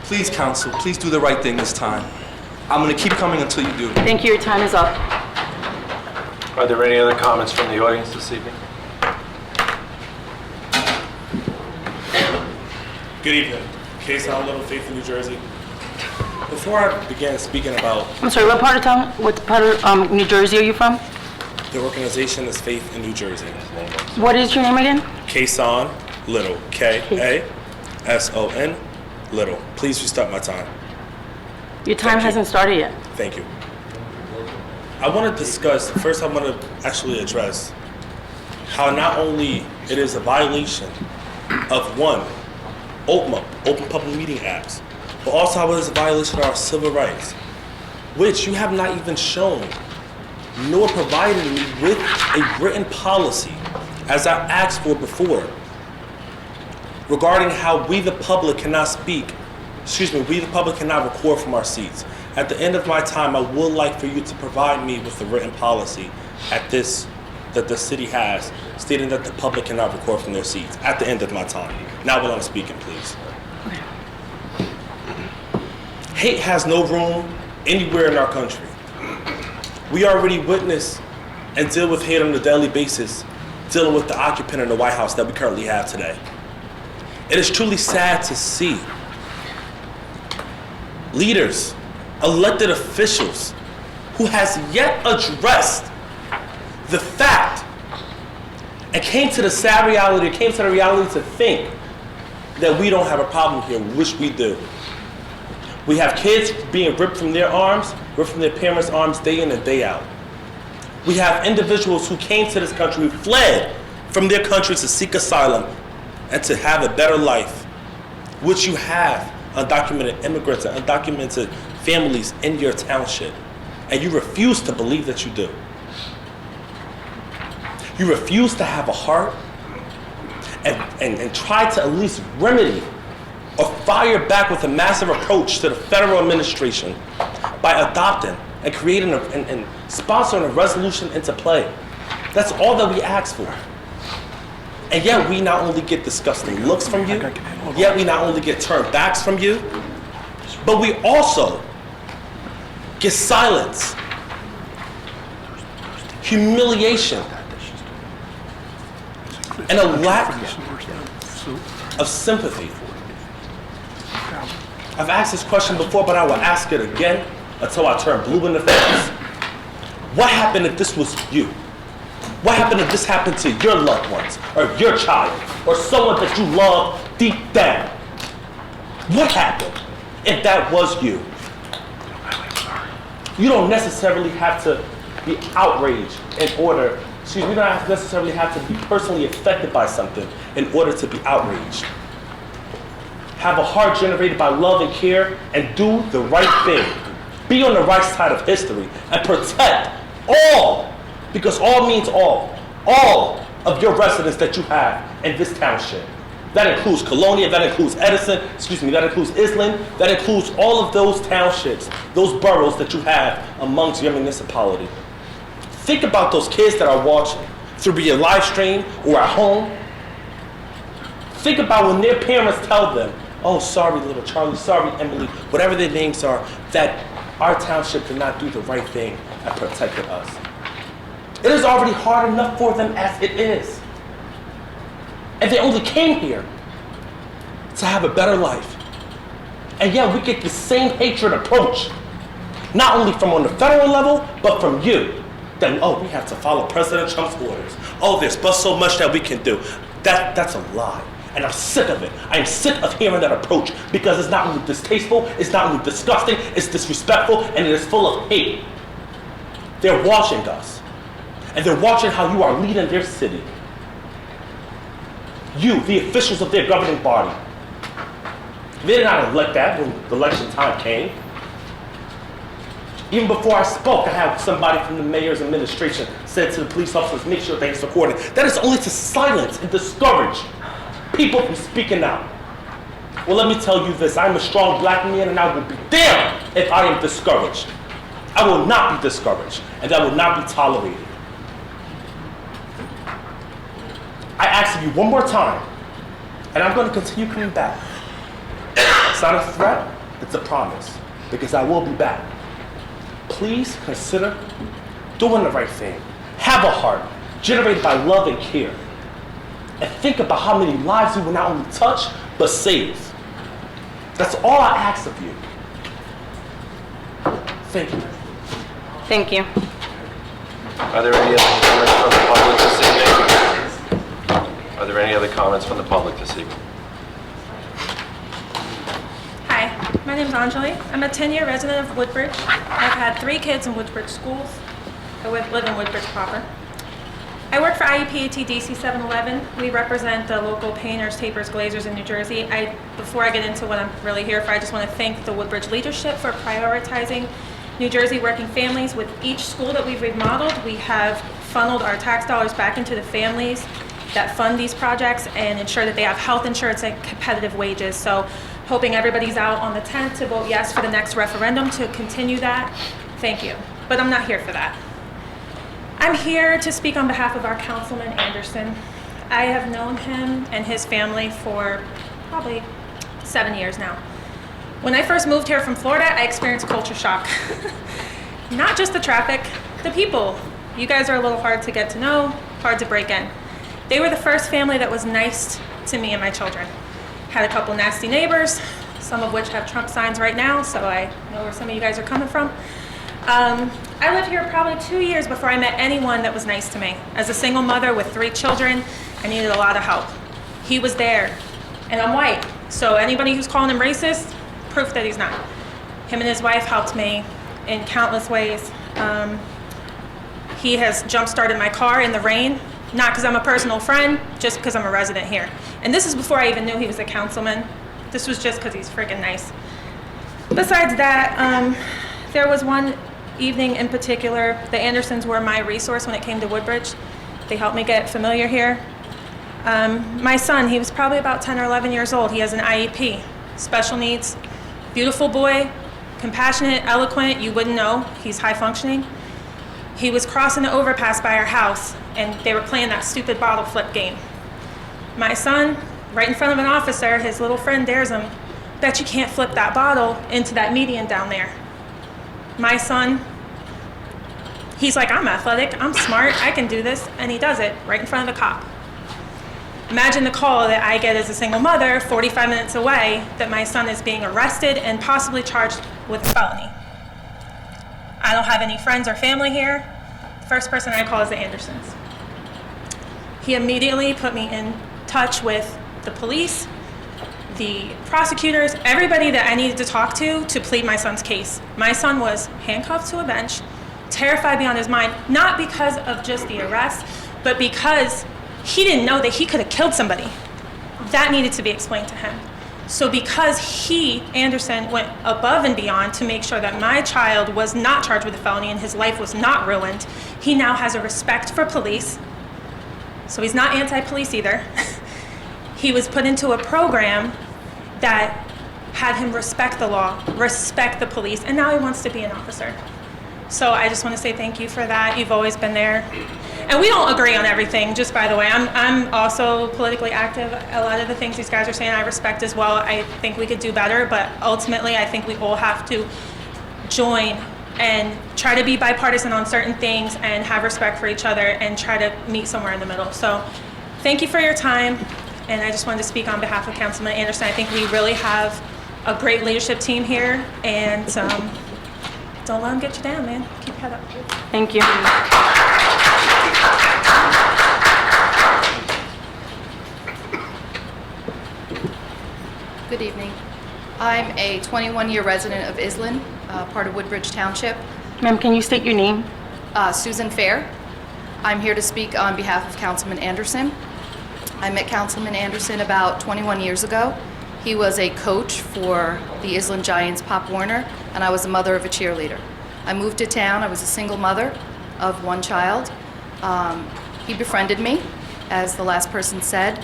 Please, counsel, please do the right thing this time. I'm going to keep coming until you do. Thank you. Your time is up. Are there any other comments from the audience this evening? Good evening. Case on Little Faith in New Jersey. Before I begin speaking about I'm sorry, what part of New Jersey are you from? the organization is Faith in New Jersey. What is your name again? Kason Little. K-A-S-O-N Little. Please restart my time. Your time hasn't started yet. Thank you. I want to discuss, first I want to actually address how not only it is a violation of one, OPMA, Open Public Meeting Acts, but also how it is a violation of our civil rights, which you have not even shown nor provided me with a written policy, as I asked for before, regarding how we the public cannot we the public cannot record from our seats. At the end of my time, I would like for you to provide me with a written policy that the city has, stating that the public cannot record from their seats at the end of my time. Now while I'm speaking, please. Hate has no room anywhere in our country. We already witness and deal with hate on a daily basis, dealing with the occupant in the White House that we currently have today. It is truly sad to see leaders, elected officials, who has yet addressed the fact and came to the sad reality, to think that we don't have a problem here, which we do. We have kids being ripped from their arms, ripped from their parents' arms day in and day out. We have individuals who came to this country, who fled from their country to seek asylum and to have a better life, which you have undocumented immigrants and undocumented families in your township, and you refuse to believe that you do. You refuse to have a heart and try to at least remedy or fire back with a massive approach to the federal administration by adopting and creating and sponsoring a resolution into play. That's all that we ask for. And yet we not only get disgusting looks from you, yet we not only get turned backs from you, but we also get silence, humiliation, and a lack of sympathy. I've asked this question before, but I will ask it again until I turn blue in the face. What happened if this was you? What happened if this happened to your loved ones, or your child, or someone that you love deep down? What happened if that was you? You don't necessarily have to be outraged in order, you don't necessarily have to be personally affected by something in order to be outraged. Have a heart generated by love and care, and do the right thing. Be on the right side of history and protect all, because all means all of your residents that you have in this township. That includes Colonia, that includes Edison, that includes Island, that includes all of those townships, those boroughs that you have amongst your municipality. Think about those kids that are watching through your live stream or at home. Think about when their parents tell them, oh, sorry, little Charlie, sorry, Emily, whatever their names are, that our township did not do the right thing and protected us. It is already hard enough for them as it is. And they only came here to have a better life. And yet we get the same hatred approach, not only from on the federal level, but from you. That, oh, we have to follow President Trump's orders. Oh, there's but so much that we can do. That's a lie. And I'm sick of it. I am sick of hearing that approach because it's not only distasteful, it's not only disgusting, it's disrespectful, and it is full of hate. They're watching us. And they're watching how you are leading their city. You, the officials of their governing body. They did not elect that when the election time came. Even before I spoke, I had somebody from the mayor's administration said to the police officers, make sure they're recording. That is only to silence and discourage people from speaking out. Well, let me tell you this. I'm a strong black man, and I will be damned if I am discouraged. I will not be discouraged, and that will not be tolerated. I ask you one more time, and I'm going to continue coming back. It's not a threat, it's a promise, because I will be back. Please consider doing the right thing. Have a heart generated by love and care. And think about how many lives you will not only touch, but save. That's all I ask of you. Thank you. Thank you. Are there any other comments from the public this evening? Are there any other comments from the public this evening? Hi, my name is Anjali. I'm a 10-year resident of Woodbridge. I've had 3 kids in Woodbridge schools. I live in Woodbridge proper. I work for IEPAT DC 711. We represent the local painters, tapers, glazers in New Jersey. Before I get into what I'm really here for, I just want to thank the Woodbridge leadership for prioritizing New Jersey working families. With each school that we've remodeled, we have funneled our tax dollars back into the families that fund these projects and ensure that they have health insurance and competitive wages. So hoping everybody's out on the 10th to vote yes for the next referendum to continue that. Thank you. But I'm not here for that. I'm here to speak on behalf of our Councilman Anderson. I have known him and his family for probably 7 years now. When I first moved here from Florida, I experienced culture shock. Not just the traffic, the people. You guys are a little hard to get to know, hard to break in. They were the first family that was nice to me and my children. Had a couple nasty neighbors, some of which have Trump signs right now, so I know where some of you guys are coming from. I lived here probably 2 years before I met anyone that was nice to me. As a single mother with 3 children, I needed a lot of help. He was there, and I'm white, so anybody who's calling him racist, proof that he's not. Him and his wife helped me in countless ways. He has jump-started my car in the rain, not because I'm a personal friend, just because I'm a resident here. And this is before I even knew he was a councilman. This was just because he's freaking nice. Besides that, there was one evening in particular, the Andersons were my resource when it came to Woodbridge. They helped me get familiar here. My son, he was probably about 10 or 11 years old. He has an IEP, special needs, beautiful boy, compassionate, eloquent, you wouldn't know, he's high functioning. He was crossing the overpass by our house and they were playing that stupid bottle flip game. My son, right in front of an officer, his little friend dares him, bet you can't flip that bottle into that median down there. My son, he's like, I'm athletic, I'm smart, I can do this, and he does it right in front of the cop. Imagine the call that I get as a single mother 45 minutes away that my son is being arrested and possibly charged with a felony. I don't have any friends or family here. The first person I call is the Andersons. He immediately put me in touch with the police, the prosecutors, everybody that I needed to talk to plead my son's case. My son was handcuffed to a bench, terrified beyond his mind, not because of just the arrest, but because he didn't know that he could have killed somebody. That needed to be explained to him. So because he, Anderson, went above and beyond to make sure that my child was not charged with a felony and his life was not ruined, he now has a respect for police. So he's not anti-police either. He was put into a program that had him respect the law, respect the police, and now he wants to be an officer. So I just want to say thank you for that. You've always been there. And we don't agree on everything, just by the way. I'm also politically active. A lot of the things these guys are saying I respect as well. I think we could do better, but ultimately I think we all have to join and try to be bipartisan on certain things and have respect for each other and try to meet somewhere in the middle. So thank you for your time. And I just wanted to speak on behalf of Councilman Anderson. I think we really have a great leadership team here, and don't let them get you down, man. Keep your head up. Thank you. Good evening. I'm a 21-year resident of Island, part of Woodbridge Township. Ma'am, can you state your name? Susan Fair. I'm here to speak on behalf of Councilman Anderson. I met Councilman Anderson about 21 years ago. He was a coach for the Island Giants Pop Warner, and I was the mother of a cheerleader. I moved to town. I was a single mother of one child. He befriended me, as the last person said.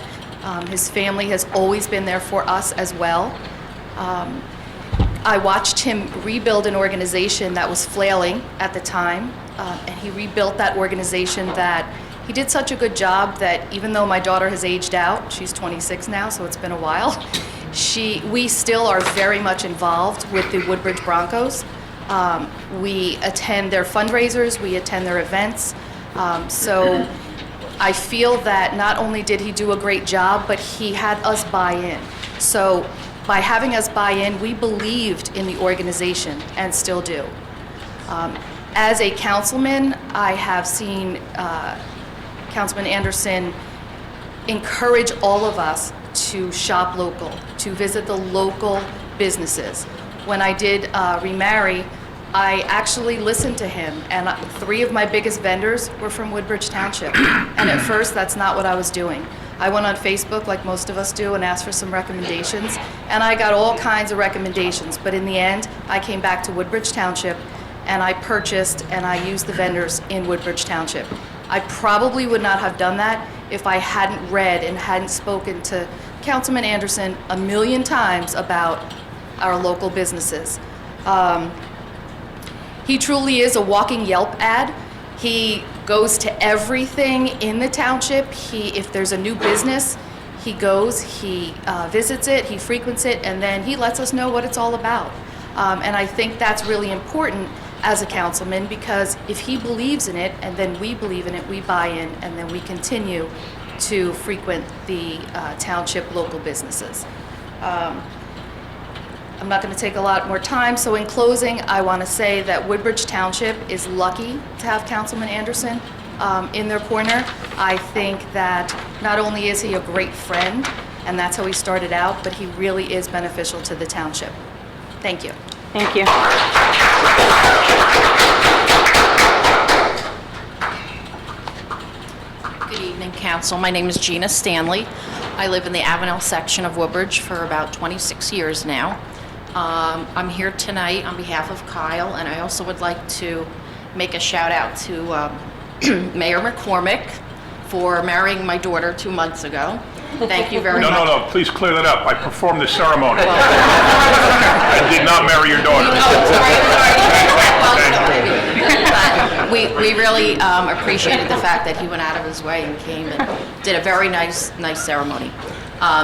His family has always been there for us as well. I watched him rebuild an organization that was flailing at the time, and he rebuilt that organization that he did such a good job that even though my daughter has aged out, she's 26 now, so it's been a while, we still are very much involved with the Woodbridge Broncos. We attend their fundraisers, we attend their events. So I feel that not only did he do a great job, but he had us buy in. So by having us buy in, we believed in the organization and still do. As a councilman, I have seen Councilman Anderson encourage all of us to shop local, to visit the local businesses. When I did remarry, I actually listened to him, and 3 of my biggest vendors were from Woodbridge Township. And at first, that's not what I was doing. I went on Facebook, like most of us do, and asked for some recommendations, and I got all kinds of recommendations. But in the end, I came back to Woodbridge Township, and I purchased and I used the vendors in Woodbridge Township. I probably would not have done that if I hadn't read and hadn't spoken to Councilman Anderson a million times about our local businesses. He truly is a walking Yelp ad. He goes to everything in the township. If there's a new business, he goes, he visits it, he frequents it, and then he lets us know what it's all about. And I think that's really important as a councilman, because if he believes in it and then we believe in it, we buy in, and then we continue to frequent the township local businesses. I'm not going to take a lot more time, so in closing, I want to say that Woodbridge Township is lucky to have Councilman Anderson in their corner. I think that not only is he a great friend, and that's how he started out, but he really is beneficial to the township. Thank you. Thank you. Good evening, Council. My name is Gina Stanley. I live in the Avenel section of Woodbridge for about 26 years now. I'm here tonight on behalf of Kyle, and I also would like to make a shout out to Mayor McCormick for marrying my daughter 2 months ago. Thank you very much. No, please clear that up. I performed the ceremony. I did not marry your daughter. But we really appreciated the fact that he went out of his way and came and did a very nice ceremony.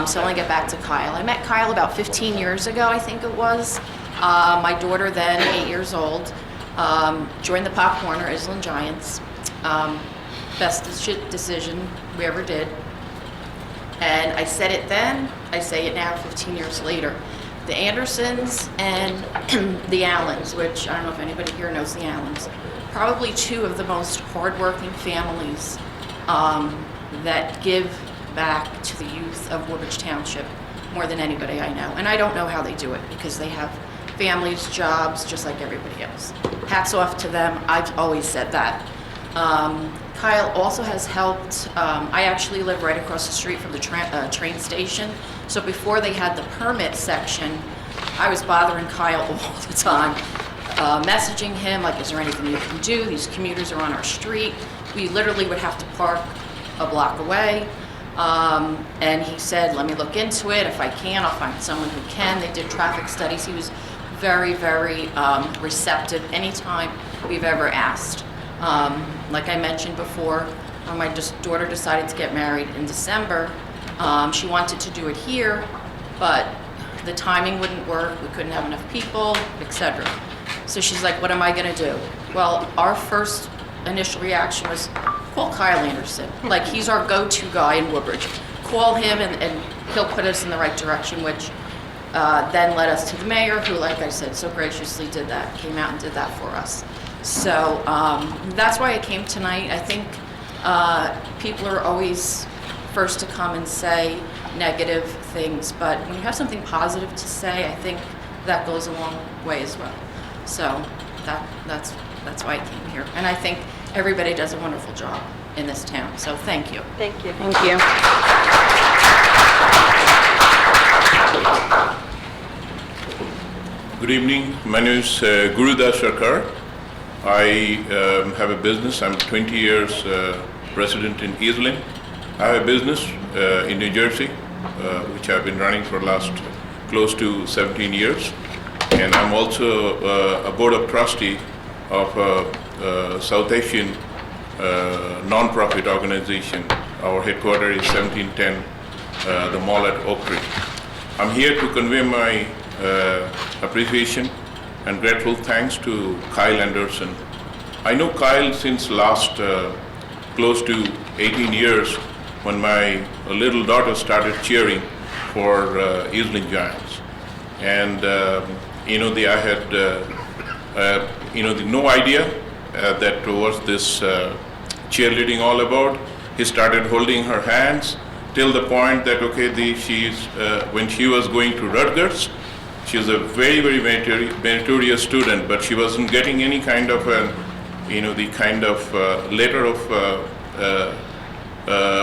So I want to get back to Kyle. I met Kyle about 15 years ago, I think it was. My daughter then, 8 years old, joined the Pop Warner Island Giants. Best decision we ever did. And I said it then, I say it now 15 years later. The Andersons and the Allens, which I don't know if anybody here knows the Allens, probably two of the most hardworking families that give back to the youth of Woodbridge Township more than anybody I know. And I don't know how they do it because they have families, jobs, just like everybody else. Hats off to them. I've always said that. Kyle also has helped. I actually live right across the street from the train station. So before they had the permit section, I was bothering Kyle all the time, messaging him, like, is there anything you can do? These commuters are on our street. We literally would have to park a block away. And he said, let me look into it. If I can, I'll find someone who can. They did traffic studies. He was very, very receptive anytime we've ever asked. Like I mentioned before, when my daughter decided to get married in December, she wanted to do it here, but the timing wouldn't work. We couldn't have enough people, etc. So she's like, what am I going to do? Well, our first initial reaction was, call Kyle Anderson. Like, he's our go-to guy in Woodbridge. Call him and he'll put us in the right direction, which then led us to the mayor, who, like I said, so graciously did that, came out and did that for us. So that's why I came tonight. I think people are always first to come and say negative things, but when you have something positive to say, I think that goes a long way as well. So that's why I came here. And I think everybody does a wonderful job in this town. So thank you. Thank you. Thank you. Good evening. My name is Gurudas Sarkar. I have a business. I'm 20 years resident in Eastland. I have a business in New Jersey, which I've been running for the last close to 17 years. And I'm also a board of trustee of a South Asian non-profit organization. Our headquarters is 1710, the mall at Oak Tree. I'm here to convey my appreciation and grateful thanks to Kyle Anderson. I know Kyle since last close to 18 years when my little daughter started cheering for Eastland Giants. And I had no idea that was this cheerleading all about. He started holding her hands till the point that when she was going to Rutgers, she was a very, very meritorious student, but she wasn't getting any kind of letter of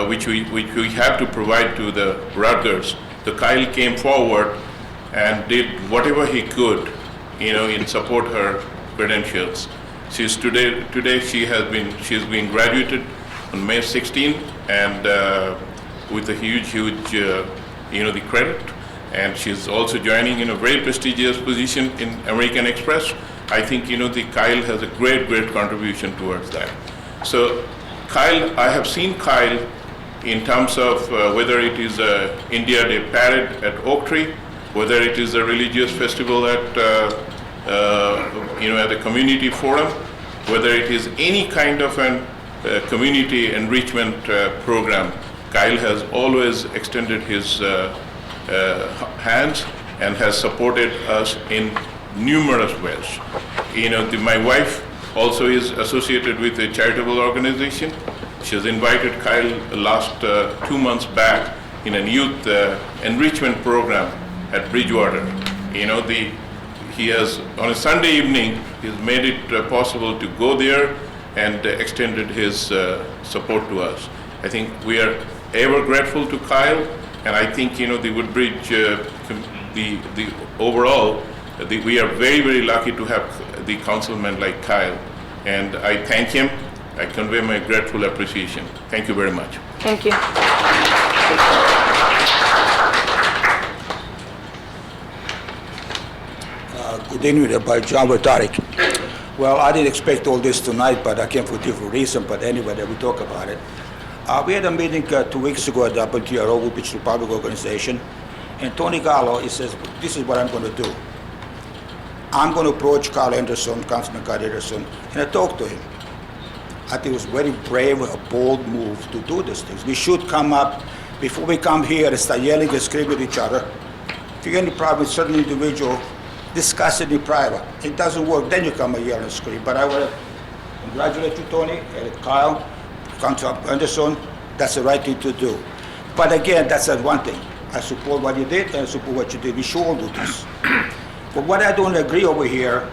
which we have to provide to the Rutgers. So Kyle came forward and did whatever he could, in support her credentials. She's today she's been graduated on May 16, and with a huge, the credit. And she's also joining in a very prestigious position in American Express. I think, Kyle has a great contribution towards that. So Kyle, I have seen Kyle in terms of whether it is India Day Parade at Oak Tree, whether it is a religious festival at the community forum, whether it is any kind of an community enrichment program. Kyle has always extended his hands and has supported us in numerous ways. My wife also is associated with a charitable organization. She has invited Kyle last 2 months back in a youth enrichment program at Bridgewater. He has, on a Sunday evening, he's made it possible to go there and extended his support to us. I think we are ever grateful to Kyle. And I think, the Woodbridge, we are very, very lucky to have the councilman like Kyle. And I thank him. I convey my grateful appreciation. Thank you very much. Thank you. Good evening, by John Rodaric. Well, I didn't expect all this tonight, but I came for different reason, but anyway, we talk about it. We had a meeting 2 weeks ago at WTRO, Woodbridge Republic Organization, and Tony Gallo, he says, this is what I'm going to do. I'm going to approach Carl Anderson, Councilman Carl Anderson, and I talked to him. I think it was very brave, a bold move to do these things. We should come up, before we come here and start yelling and screaming at each other. If you get any problem with a certain individual, discuss it in private. It doesn't work, then you come and yell and scream. But I want to congratulate you, Tony, and Kyle, Councilman Anderson. That's the right thing to do. But again, that's one thing. I support what you did, and I support what you did. We should all do this. But what I don't agree over here,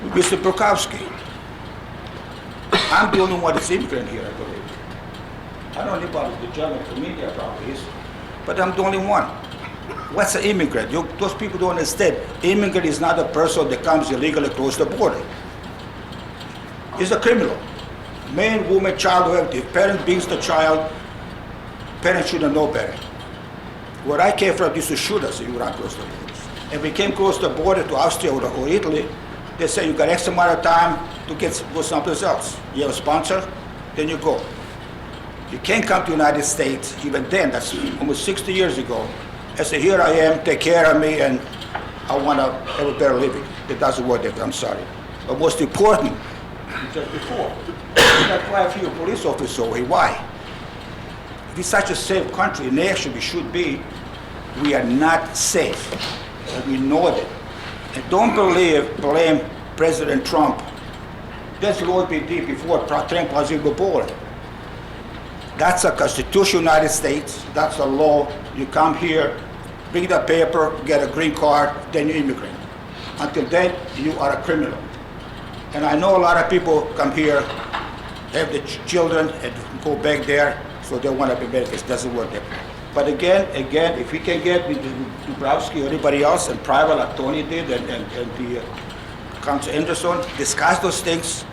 Mr. Prokowski, I'm the only one that's immigrant here, I believe. I don't know about the gentleman from India probably is, but I'm the only one. What's an immigrant? Those people don't understand. Immigrant is not a person that comes illegally across the border. It's a criminal. Man, woman, child, whoever. If parent brings the child, parents shouldn't know better. Where I came from, used to shoot us if you run across the borders. If we came across the border to Austria or Italy, they say you got X amount of time to go someplace else. You have a sponsor, then you go. You can't come to the United States, even then, that's almost 60 years ago, and say, here I am, take care of me, and I want to have a better living. It doesn't work that way, I'm sorry. But most important, just before, that's why I feel police officers over here. Why? If it's such a safe country, and actually we should be, we are not safe. And we know that. And don't blame President Trump. That's Lord be deep before Trump was even born. That's a Constitution of the United States. That's a law. You come here, bring the paper, get a green card, then you're immigrant. Until then, you are a criminal. And I know a lot of people come here, have the children, and go back there, so they want to be benefits. It doesn't work that way. But again, if we can get with Dubrowski or anybody else, and private like Tony did, and the Council Anderson, discuss those things.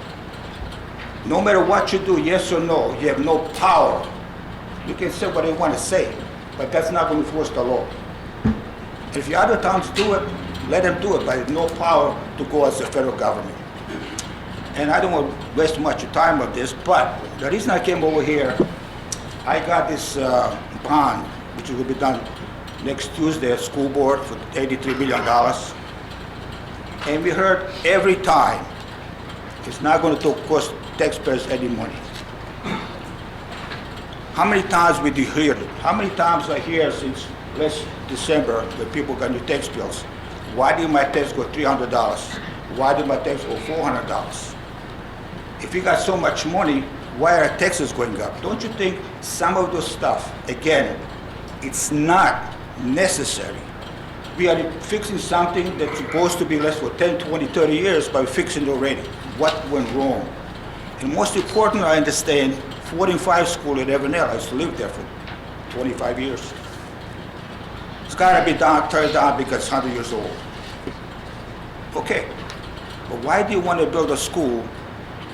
No matter what you do, yes or no, you have no power. You can say what you want to say, but that's not going to enforce the law. If the other towns do it, let them do it, but have no power to go as the federal government. And I don't want to waste much time on this, but the reason I came over here, I got this bond, which will be done next Tuesday at school board for $83 million. And we heard every time, it's not going to cost taxpayers any money. How many times did you hear it? How many times I hear since last December that people got new tax bills? Why did my tax go $300? Why did my tax go $400? If you got so much money, why are taxes going up? Don't you think some of those stuff, again, it's not necessary. We are fixing something that's supposed to be less for 10, 20, 30 years, but we're fixing it already. What went wrong? And most important, I understand, 45 school in Evernell, I used to live there for 25 years. It's gotta be turned down because it's 100 years old. Okay, but why do you want to build a school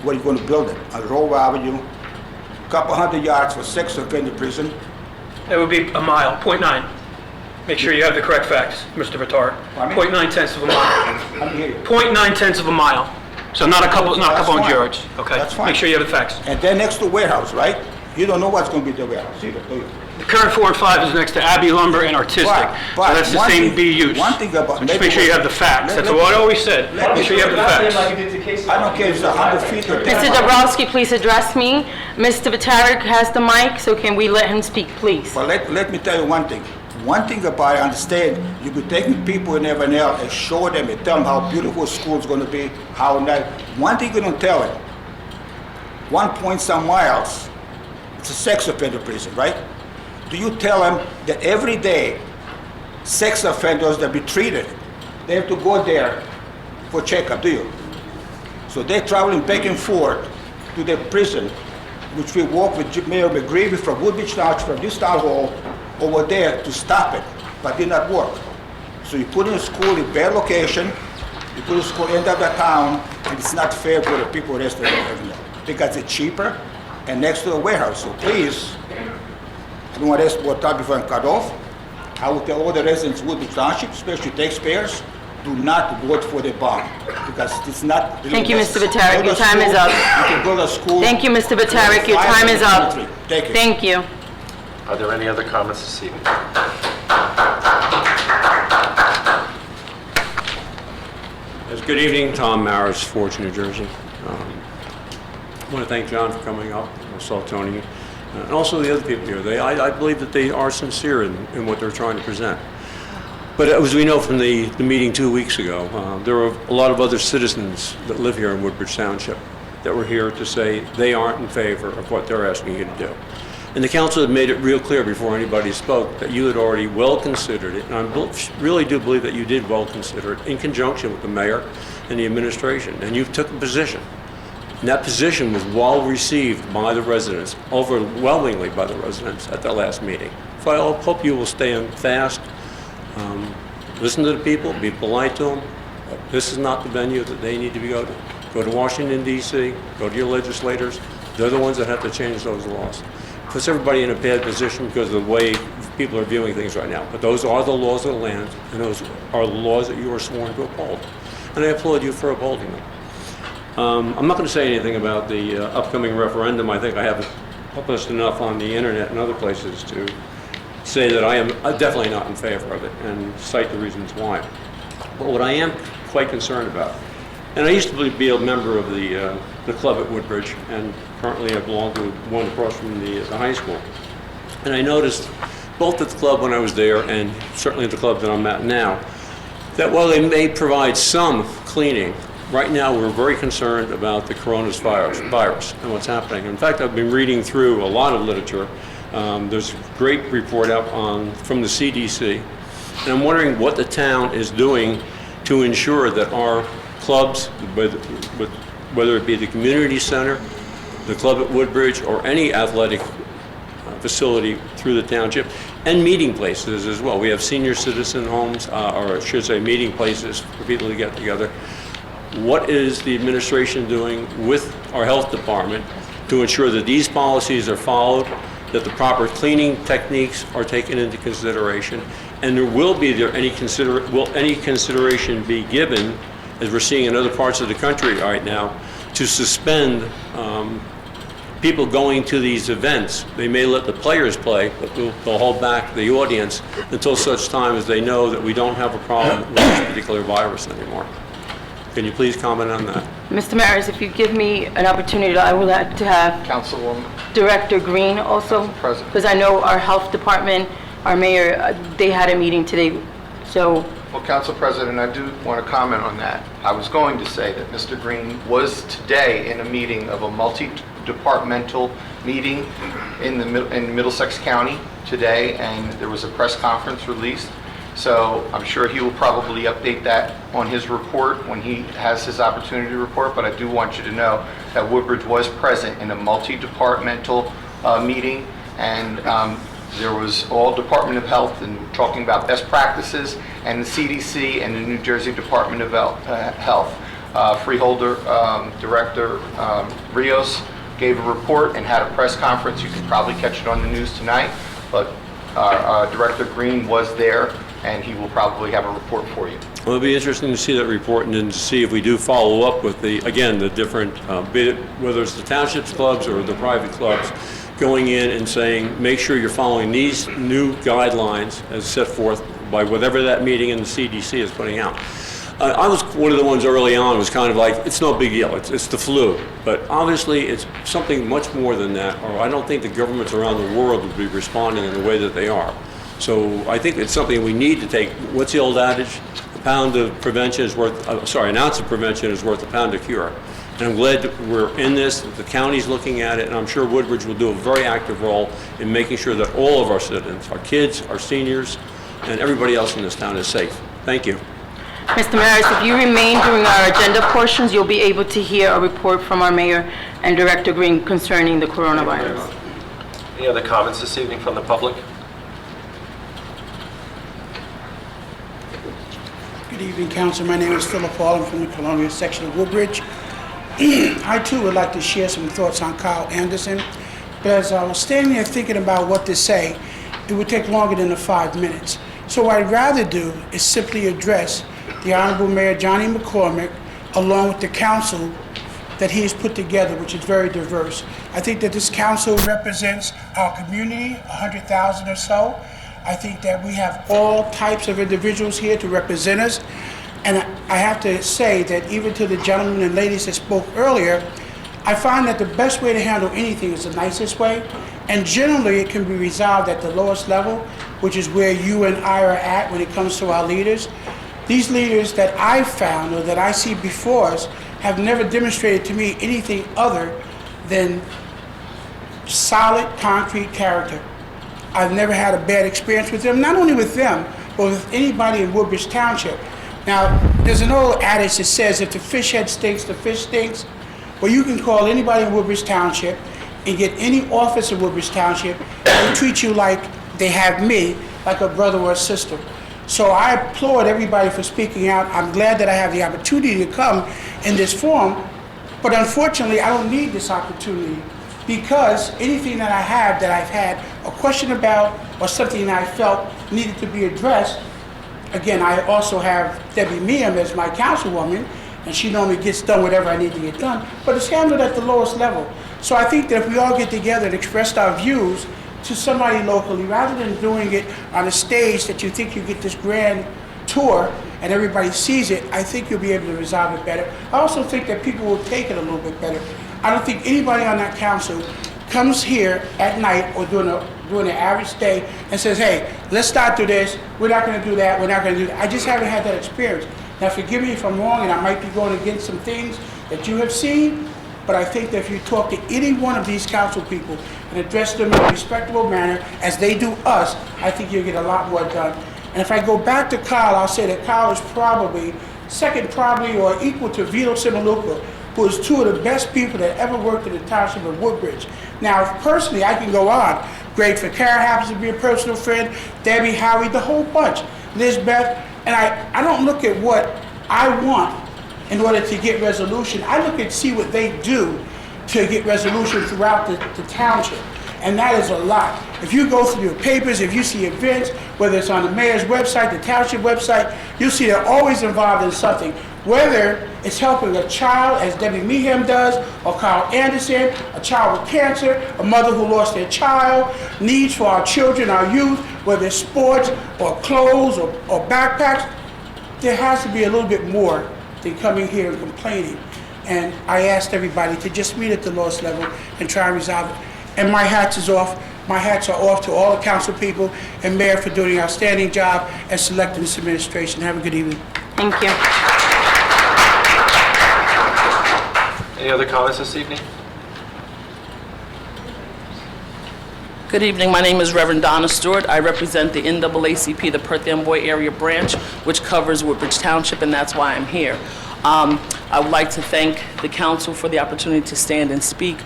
where you're going to build it? On Rowe Avenue, a couple hundred yards for sex offender prison? It would be a mile, 0.9. Make sure you have the correct facts, Mr. Vittar. 0.9 tenths of a mile. 0.9 tenths of a mile. So not a couple hundred yards. Okay. That's fine. Make sure you have the facts. And then next to warehouse, right? You don't know what's going to be the warehouse either, do you? The current 4 and 5 is next to Abbey Lumber and Artistic. But So that's the same BUs. One thing about... So just make sure you have the facts. That's what I always said. Make sure you have the facts. I don't care if it's 100 feet or 10 Mr. Dabrowski, please address me. Mr. Vitalik has the mic, so can we let him speak, please? But let me tell you one thing. One thing about it, understand, you be taking people in Evernell and show them and tell them how beautiful school's going to be, how nice. One thing you don't tell them, 1 point some miles, it's a sex offender prison, right? Do you tell them that every day, sex offenders that be treated, they have to go there for checkup, do you? So they're traveling back and forth to the prison, which we work with Mayor McGreevy from Woodbridge Township, from this town hall, over there to stop it, but did not work. So you put in a school in bad location, you put a school end of the town, and it's not fair for the people rest of the because it's cheaper and next to the warehouse. So please, I don't want to ask more time before I'm cut off. I will tell all the residents of Woodbridge Township, especially taxpayers, do not vote for the bond, because it's not. Thank you, Mr. Batarik. Your time is up. You can build a school. Thank you, Mr. Batarik. Your time is up. Thank you. Thank you. Are there any other comments this evening? Yes, good evening, Tom Maris, Forge, New Jersey. I want to thank John for coming up, also Tony, and also the other people here. I believe that they are sincere in what they're trying to present. But as we know from the meeting 2 weeks ago, there are a lot of other citizens that live here in Woodbridge Township that were here to say they aren't in favor of what they're asking you to do. And the council had made it real clear before anybody spoke that you had already well considered it, and I really do believe that you did well consider it in conjunction with the mayor and the administration, and you took a position. And that position was well received by the residents, overwhelmingly by the residents at that last meeting. So I hope you will stand fast, listen to the people, be polite to them. This is not the venue that they need to go to. Go to Washington, D.C., go to your legislators. They're the ones that have to change those laws. Puts everybody in a bad position because of the way people are viewing things right now. But those are the laws of the land, and those are the laws that you are sworn to uphold. And I applaud you for upholding them. I'm not going to say anything about the upcoming referendum. I think I have published enough on the internet and other places to say that I am definitely not in favor of it and cite the reasons why. But what I am quite concerned about, and I used to be a member of the club at Woodbridge, and currently I belong to one across from the high school. And I noticed both at the club when I was there and certainly at the club that I'm at now, that while they may provide some cleaning, right now we're very concerned about the coronavirus and what's happening. In fact, I've been reading through a lot of literature. There's a great report out from the CDC, and I'm wondering what the town is doing to ensure that our clubs, whether it be the community center, the club at Woodbridge, or any athletic facility through the township, and meeting places as well. We have senior citizen homes, or I should say meeting places for people to get together. What is the administration doing with our health department to ensure that these policies are followed, that the proper cleaning techniques are taken into consideration, and will any consideration be given, as we're seeing in other parts of the country right now, to suspend people going to these events. They may let the players play, but they'll hold back the audience until such time as they know that we don't have a problem with this particular virus anymore. Can you please comment on that? Mr. Maris, if you give me an opportunity, I would like to have Councilwoman. Director Green also, President. because I know our health department, our mayor, they had a meeting today, so. Well, Council President, I do want to comment on that. I was going to say that Mr. Green was today in a meeting of a multi-departmental meeting in Middlesex County today, and there was a press conference released. So I'm sure he will probably update that on his report when he has his opportunity to report, but I do want you to know that Woodbridge was present in a multi-departmental meeting, and there was all Department of Health and talking about best practices, and the CDC and the New Jersey Department of Health. Freeholder Director Rios gave a report and had a press conference. You can probably catch it on the news tonight, but Director Green was there, and he will probably have a report for you. Well, it'll be interesting to see that report and then to see if we do follow up with the different, whether it's the townships clubs or the private clubs, going in and saying, make sure you're following these new guidelines as set forth by whatever that meeting in the CDC is putting out. I was one of the ones early on who was kind of like, it's no big deal, it's the flu. But obviously, it's something much more than that, or I don't think the governments around the world would be responding in the way that they are. So I think it's something we need to take. What's the old adage? An ounce of prevention is worth a pound of cure. And I'm glad that we're in this, that the county's looking at it, and I'm sure Woodbridge will do a very active role in making sure that all of our citizens, our kids, our seniors, and everybody else in this town is safe. Thank you. Mr. Maris, if you remain during our agenda portions, you'll be able to hear a report from our mayor and Director Green concerning the coronavirus. Any other comments this evening from the public? Good evening, Council. My name is Philip Hall. I'm from the Colonial section of Woodbridge. I, too, would like to share some thoughts on Kyle Anderson. But as I was standing there thinking about what to say, it would take longer than the 5 minutes. So what I'd rather do is simply address the Honorable Mayor Johnny McCormick, along with the council that he has put together, which is very diverse. I think that this council represents our community, 100,000 or so. I think that we have all types of individuals here to represent us. And I have to say that even to the gentlemen and ladies that spoke earlier, I find that the best way to handle anything is the nicest way. And generally, it can be resolved at the lowest level, which is where you and I are at when it comes to our leaders. These leaders that I've found or that I see before us have never demonstrated to me anything other than solid, concrete character. I've never had a bad experience with them, not only with them, but with anybody in Woodbridge Township. Now, there's an old adage that says, if the fish head stinks, the fish stinks. Well, you can call anybody in Woodbridge Township and get any office in Woodbridge Township, and they treat you like they have me, like a brother or a sister. So I applaud everybody for speaking out. I'm glad that I have the opportunity to come in this forum, but unfortunately, I don't need this opportunity, because anything that I have that I've had a question about or something that I felt needed to be addressed, again, I also have Debbie Meehan as my councilwoman, and she normally gets done whatever I need to get done, but it's handled at the lowest level. So I think that if we all get together and express our views to somebody locally, rather than doing it on a stage that you think you get this grand tour and everybody sees it, I think you'll be able to resolve it better. I also think that people will take it a little bit better. I don't think anybody on that council comes here at night or during an average day and says, hey, let's start through this, we're not gonna do that, we're not gonna do that. I just haven't had that experience. Now forgive me if I'm wrong and I might be going against some things that you have seen, but I think that if you talk to any one of these council people and address them in a respectable manner as they do us, I think you'll get a lot more done. And if I go back to Kyle, I'll say that Kyle is probably second or equal to Vito Simaluka, who is two of the best people that ever worked in the township of Woodbridge. Now, personally, I can go on. Greg Ficara happens to be a personal friend, Debbie, Howie, the whole bunch, Lizbeth, and I don't look at what I want in order to get resolution. I look at see what they do to get resolution throughout the township. And that is a lot. If you go through your papers, if you see events, whether it's on the mayor's website, the township website, you'll see they're always involved in something. Whether it's helping a child, as Debbie Meehan does, or Carl Anderson, a child with cancer, a mother who lost their child, needs for our children, our youth, whether it's sports or clothes or backpacks, there has to be a little bit more than coming here and complaining. And I asked everybody to just meet at the lowest level and try and resolve it. And my hats are off to all the council people and mayor for doing an outstanding job and selecting this administration. Have a good evening. Thank you. Any other comments this evening? Good evening. My name is Reverend Donna Stewart. I represent the NAACP, the Perth Amboy Area Branch, which covers Woodbridge Township, and that's why I'm here. I would like to thank the council for the opportunity to stand and speak.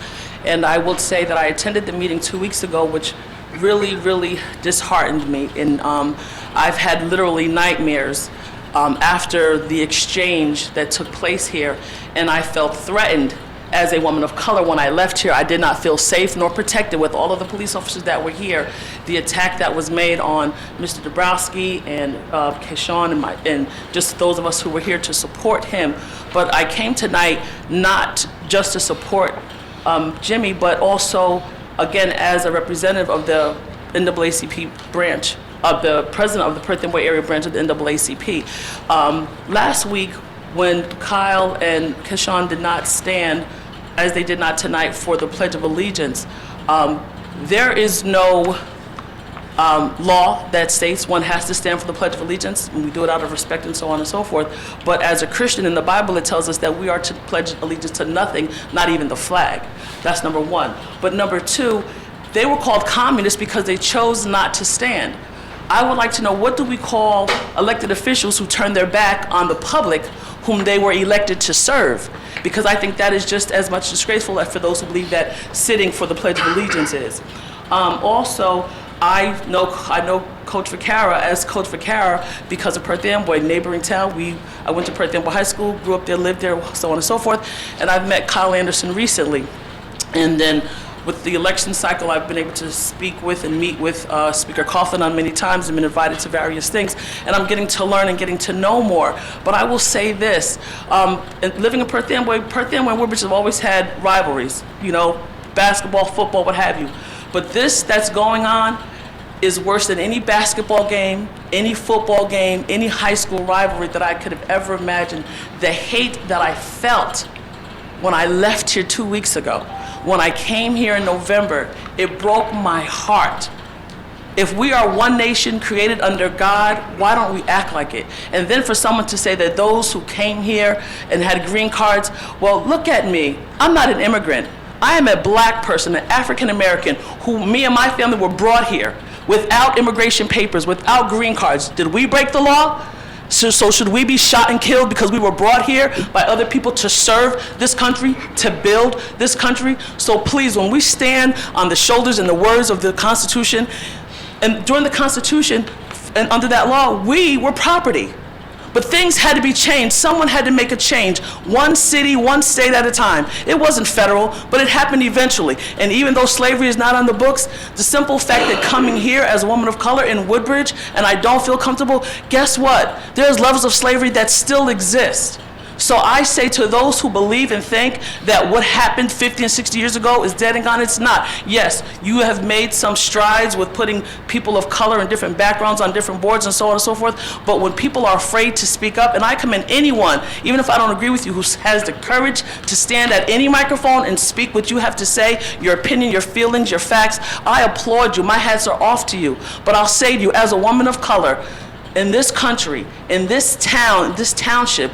And I will say that I attended the meeting 2 weeks ago, which really, really disheartened me. And I've had literally nightmares after the exchange that took place here, and I felt threatened as a woman of color when I left here. I did not feel safe nor protected with all of the police officers that were here. The attack that was made on Mr. Dabrowski and Keshawn and just those of us who were here to support him. But I came tonight not just to support Jimmy, but also, again, as a representative of the NAACP branch, of the president of the Perth Amboy Area branch of the NAACP. Last week, when Kyle and Keshawn did not stand, as they did not tonight, for the Pledge of Allegiance, there is no law that states one has to stand for the Pledge of Allegiance, and we do it out of respect and so on and so forth. But as a Christian in the Bible, it tells us that we are to pledge allegiance to nothing, not even the flag. That's number one. But number two, they were called communists because they chose not to stand. I would like to know, what do we call elected officials who turn their back on the public whom they were elected to serve? Because I think that is just as much disgraceful as for those who believe that sitting for the Pledge of Allegiance is. Also, I know Coach Ficara as Coach Ficara because of Perth Amboy, neighboring town. I went to Perth Amboy High School, grew up there, lived there, so on and so forth. And I've met Kyle Anderson recently. And then With the election cycle, I've been able to speak with and meet with Speaker Coughlin on many times and been invited to various things, and I'm getting to learn and getting to know more. But I will say this, living in Perth Amboy and Woodbridge have always had rivalries, you know, basketball, football, what have you. But this that's going on is worse than any basketball game, any football game, any high school rivalry that I could have ever imagined. The hate that I felt when I left here 2 weeks ago, when I came here in November, it broke my heart. If we are one nation created under God, why don't we act like it? And then for someone to say that those who came here and had green cards, well, look at me. I'm not an immigrant. I am a black person, an African American, who me and my family were brought here without immigration papers, without green cards. Did we break the law? So should we be shot and killed because we were brought here by other people to serve this country, to build this country? So please, when we stand on the shoulders and the words of the Constitution, and during the Constitution and under that law, we were property. But things had to be changed. Someone had to make a change. One city, one state at a time. It wasn't federal, but it happened eventually. And even though slavery is not on the books, the simple fact that coming here as a woman of color in Woodbridge and I don't feel comfortable, guess what? There's levels of slavery that still exist. So I say to those who believe and think that what happened 50 and 60 years ago is dead and gone, it's not. Yes, you have made some strides with putting people of color and different backgrounds on different boards and so on and so forth, but when people are afraid to speak up, and I commend anyone, even if I don't agree with you, who has the courage to stand at any microphone and speak what you have to say, your opinion, your feelings, your facts, I applaud you. My hats are off to you. But I'll say to you, as a woman of color, in this country, in this town, this township,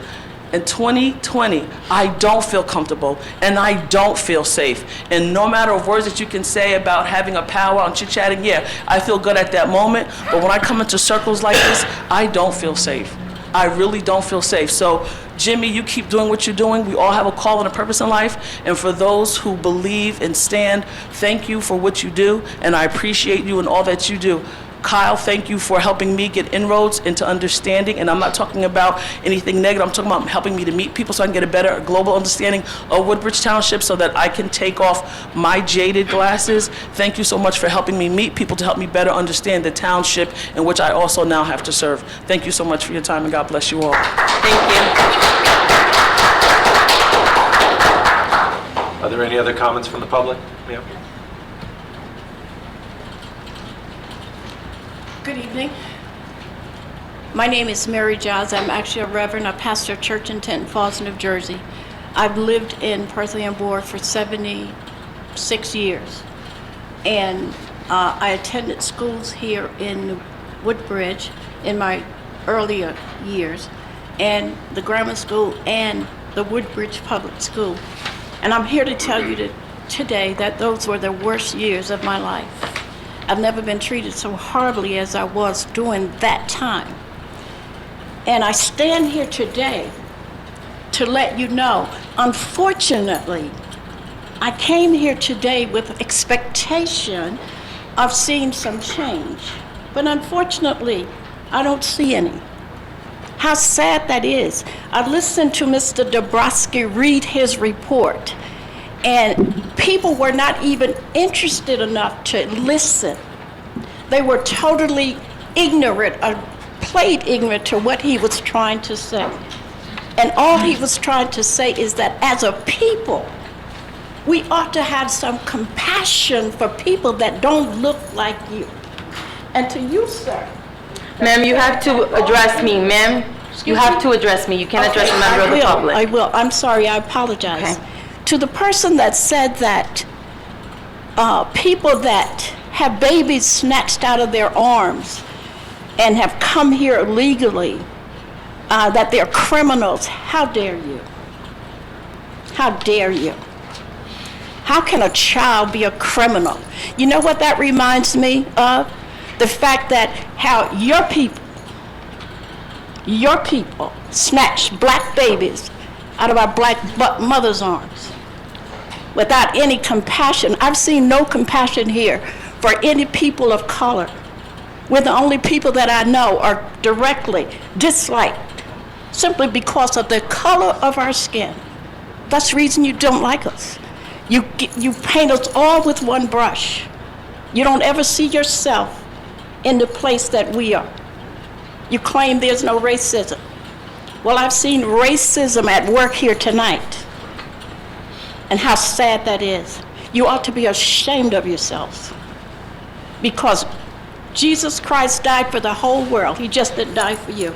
in 2020, I don't feel comfortable and I don't feel safe. And no matter of words that you can say about having a powwow and chit-chatting, yeah, I feel good at that moment. But when I come into circles like this, I don't feel safe. I really don't feel safe. So, Jimmy, you keep doing what you're doing. We all have a call and a purpose in life. And for those who believe and stand, thank you for what you do. And I appreciate you and all that you do. Kyle, thank you for helping me get inroads into understanding, and I'm not talking about anything negative. I'm talking about helping me to meet people so I can get a better global understanding of Woodbridge Township so that I can take off my jaded glasses. Thank you so much for helping me meet people to help me better understand the township in which I also now have to serve. Thank you so much for your time, and God bless you all. Thank you. Are there any other comments from the public? Yeah. Good evening. My name is Mary Giles. I'm actually a reverend. I pastor a church in Tenton Falls, New Jersey. I've lived in Perth Amboy for 76 years. And I attended schools here in Woodbridge in my earlier years, and the grammar school and the Woodbridge Public School. And I'm here to tell you today that those were the worst years of my life. I've never been treated so horribly as I was during that time. And I stand here today to let you know, unfortunately, I came here today with expectation of seeing some change. But unfortunately, I don't see any. How sad that is. I listened to Mr. Dabrowski read his report, and people were not even interested enough to listen. They were totally ignorant, or played ignorant to what he was trying to say. And all he was trying to say is that as a people, we ought to have some compassion for people that don't look like you. And to you, sir. Ma'am, you have to address me, ma'am. You have to address me. You can't address a member of the public. I will. I'm sorry. I apologize. Okay. To the person that said that people that have babies snatched out of their arms and have come here illegally, that they're criminals, how dare you? How dare you? How can a child be a criminal? You know what that reminds me of? The fact that how your people snatched black babies out of our black mothers' arms without any compassion. I've seen no compassion here for any people of color. We're the only people that I know are directly disliked simply because of the color of our skin. That's the reason you don't like us. You paint us all with one brush. You don't ever see yourself in the place that we are. You claim there's no racism. Well, I've seen racism at work here tonight, and how sad that is. You ought to be ashamed of yourselves, because Jesus Christ died for the whole world. He just didn't die for you.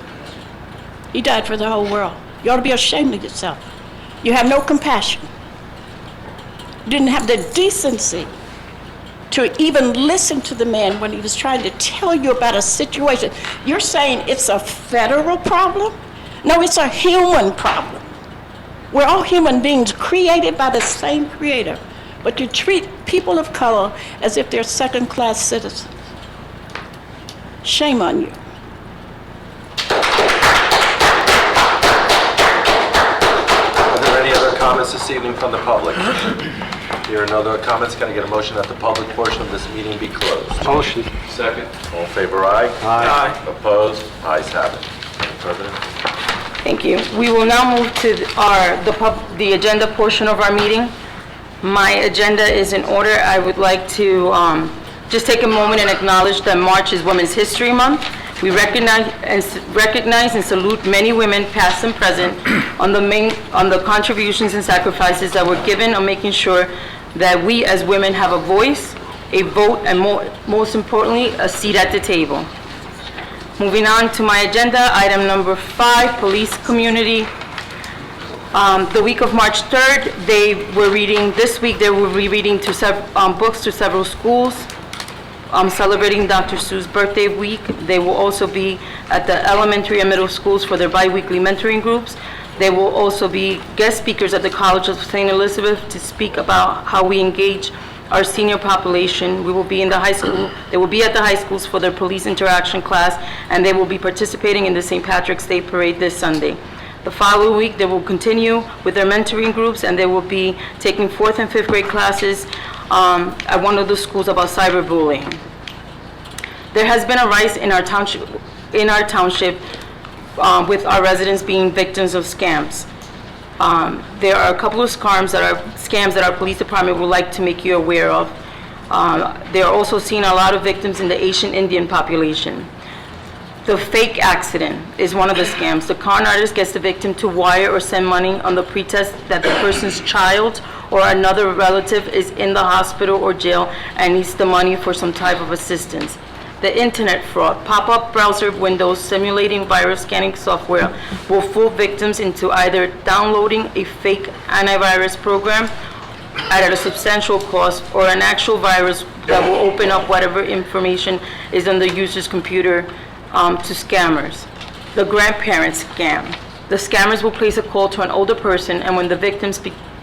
He died for the whole world. You ought to be ashamed of yourself. You have no compassion. You didn't have the decency to even listen to the man when he was trying to tell you about a situation. You're saying it's a federal problem? No, it's a human problem. We're all human beings created by the same creator. But you treat people of color as if they're second-class citizens. Shame on you. Are there any other comments this evening from the public? Here are no other comments. Can I get a motion that the public portion of this meeting be closed? Motion. Second. All in favor, aye? Aye. Opposed? Ayes have it. Madam President. Thank you. We will now move to the agenda portion of our meeting. My agenda is in order. I would like to just take a moment and acknowledge that March is Women's History Month. We recognize and salute many women, past and present, on the contributions and sacrifices that were given on making sure that we as women have a voice, a vote, and most importantly, a seat at the table. Moving on to my agenda, item number 5, police community. The week of March 3rd, this week they will be reading books to several schools, celebrating Dr. Seuss' birthday week. They will also be at the elementary and middle schools for their bi-weekly mentoring groups. They will also be guest speakers at the College of St. Elizabeth to speak about how we engage our senior population. We will be in the high school. They will be at the high schools for their police interaction class, and they will be participating in the St. Patrick's Day Parade this Sunday. The following week, they will continue with their mentoring groups, and they will be taking 4th and 5th grade classes at one of the schools about cyberbullying. There has been a rise in our township with our residents being victims of scams. There are a couple of scams that our police department would like to make you aware of. They are also seeing a lot of victims in the Asian Indian population. The fake accident is one of the scams. The con artist gets the victim to wire or send money on the pretext that the person's child or another relative is in the hospital or jail and needs the money for some type of assistance. The internet fraud, pop-up browser windows simulating virus scanning software will fool victims into either downloading a fake antivirus program at a substantial cost or an actual virus that will open up whatever information is on the user's computer to scammers. The Grandparent Scam. The scammers will place a call to an older person, and when the victim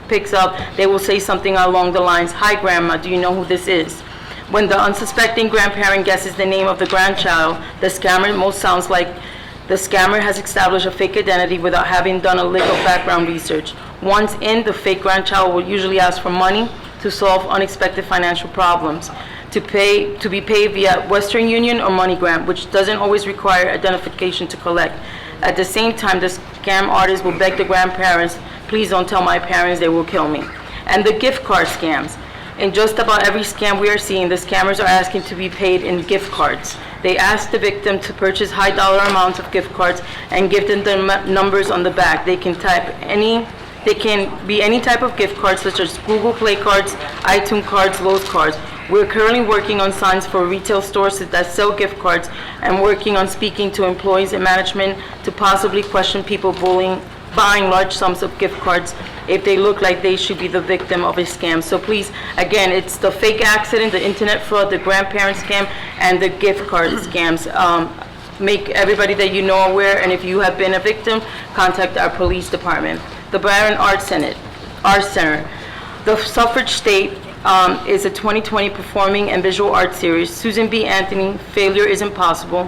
picks up, they will say something along the lines, "Hi Grandma, do you know who this is?" When the unsuspecting grandparent guesses the name of the grandchild, the scammer most sounds like the scammer has established a fake identity without having done a lick of background research. Once in, the fake grandchild will usually ask for money to solve unexpected financial problems, to be paid via Western Union or MoneyGram, which doesn't always require identification to collect. At the same time, the scam artist will beg the grandparents, "Please don't tell my parents, they will kill me." And the gift card scams. In just about every scam we are seeing, the scammers are asking to be paid in gift cards. They ask the victim to purchase high dollar amounts of gift cards and give them the numbers on the back. They can be any type of gift cards, such as Google Play cards, iTunes cards, Lowe's cards. We're currently working on signs for retail stores that sell gift cards and working on speaking to employees and management to possibly question people buying large sums of gift cards if they look like they should be the victim of a scam. So please, again, it's the fake accident, the internet fraud, the grandparent scam, and the gift card scams. Make everybody that you know aware, and if you have been a victim, contact our police department. The Byron Arts Center. The Suffrage State is a 2020 performing and visual art series. Susan B. Anthony, Failure Isn't Possible,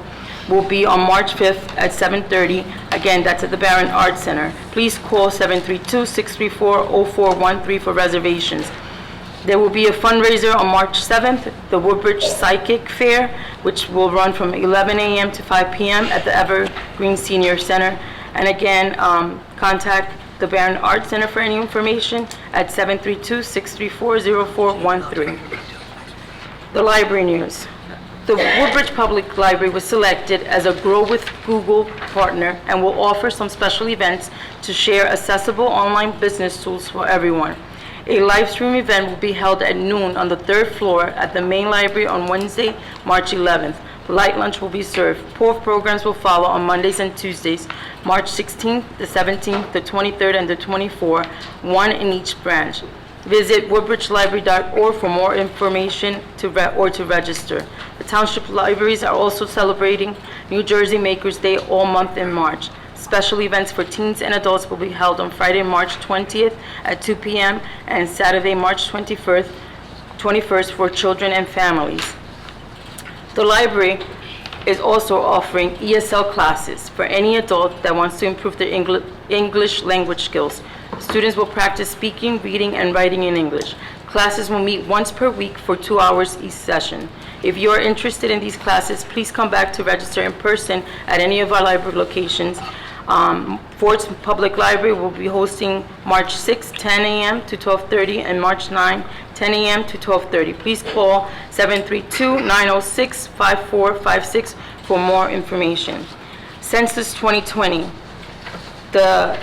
will be on March 5th at 7:30. Again, that's at the Barron Arts Center. Please call 732-634-0413 for reservations. There will be a fundraiser on March 7th, the Woodbridge Psychic Fair, which will run from 11 a.m. to 5 p.m. at the Evergreen Senior Center. And again, contact the Barron Arts Center for any information at 732-634-0413. The library news. The Woodbridge Public Library was selected as a Grow with Google partner and will offer some special events to share accessible online business tools for everyone. A live stream event will be held at noon on the 3rd floor at the main library on Wednesday, March 11th. Light lunch will be served. POF programs will follow on Mondays and Tuesdays, March 16th, the 17th, the 23rd, and the 24th, one in each branch. Visit woodbridgelibrary.org for more information or to register. The township libraries are also celebrating New Jersey Makers Day all month in March. Special events for teens and adults will be held on Friday, March 20th at 2 p.m. and Saturday, March 21st for children and families. The library is also offering ESL classes for any adult that wants to improve their English language skills. Students will practice speaking, reading, and writing in English. Classes will meet once per week for 2 hours each session. If you are interested in these classes, please come back to register in person at any of our library locations. Ford's Public Library will be hosting March 6, 10 a.m. to 12:30, and March 9, 10 a.m. to 12:30. Please call 732-906-5456 for more information. Census 2020. The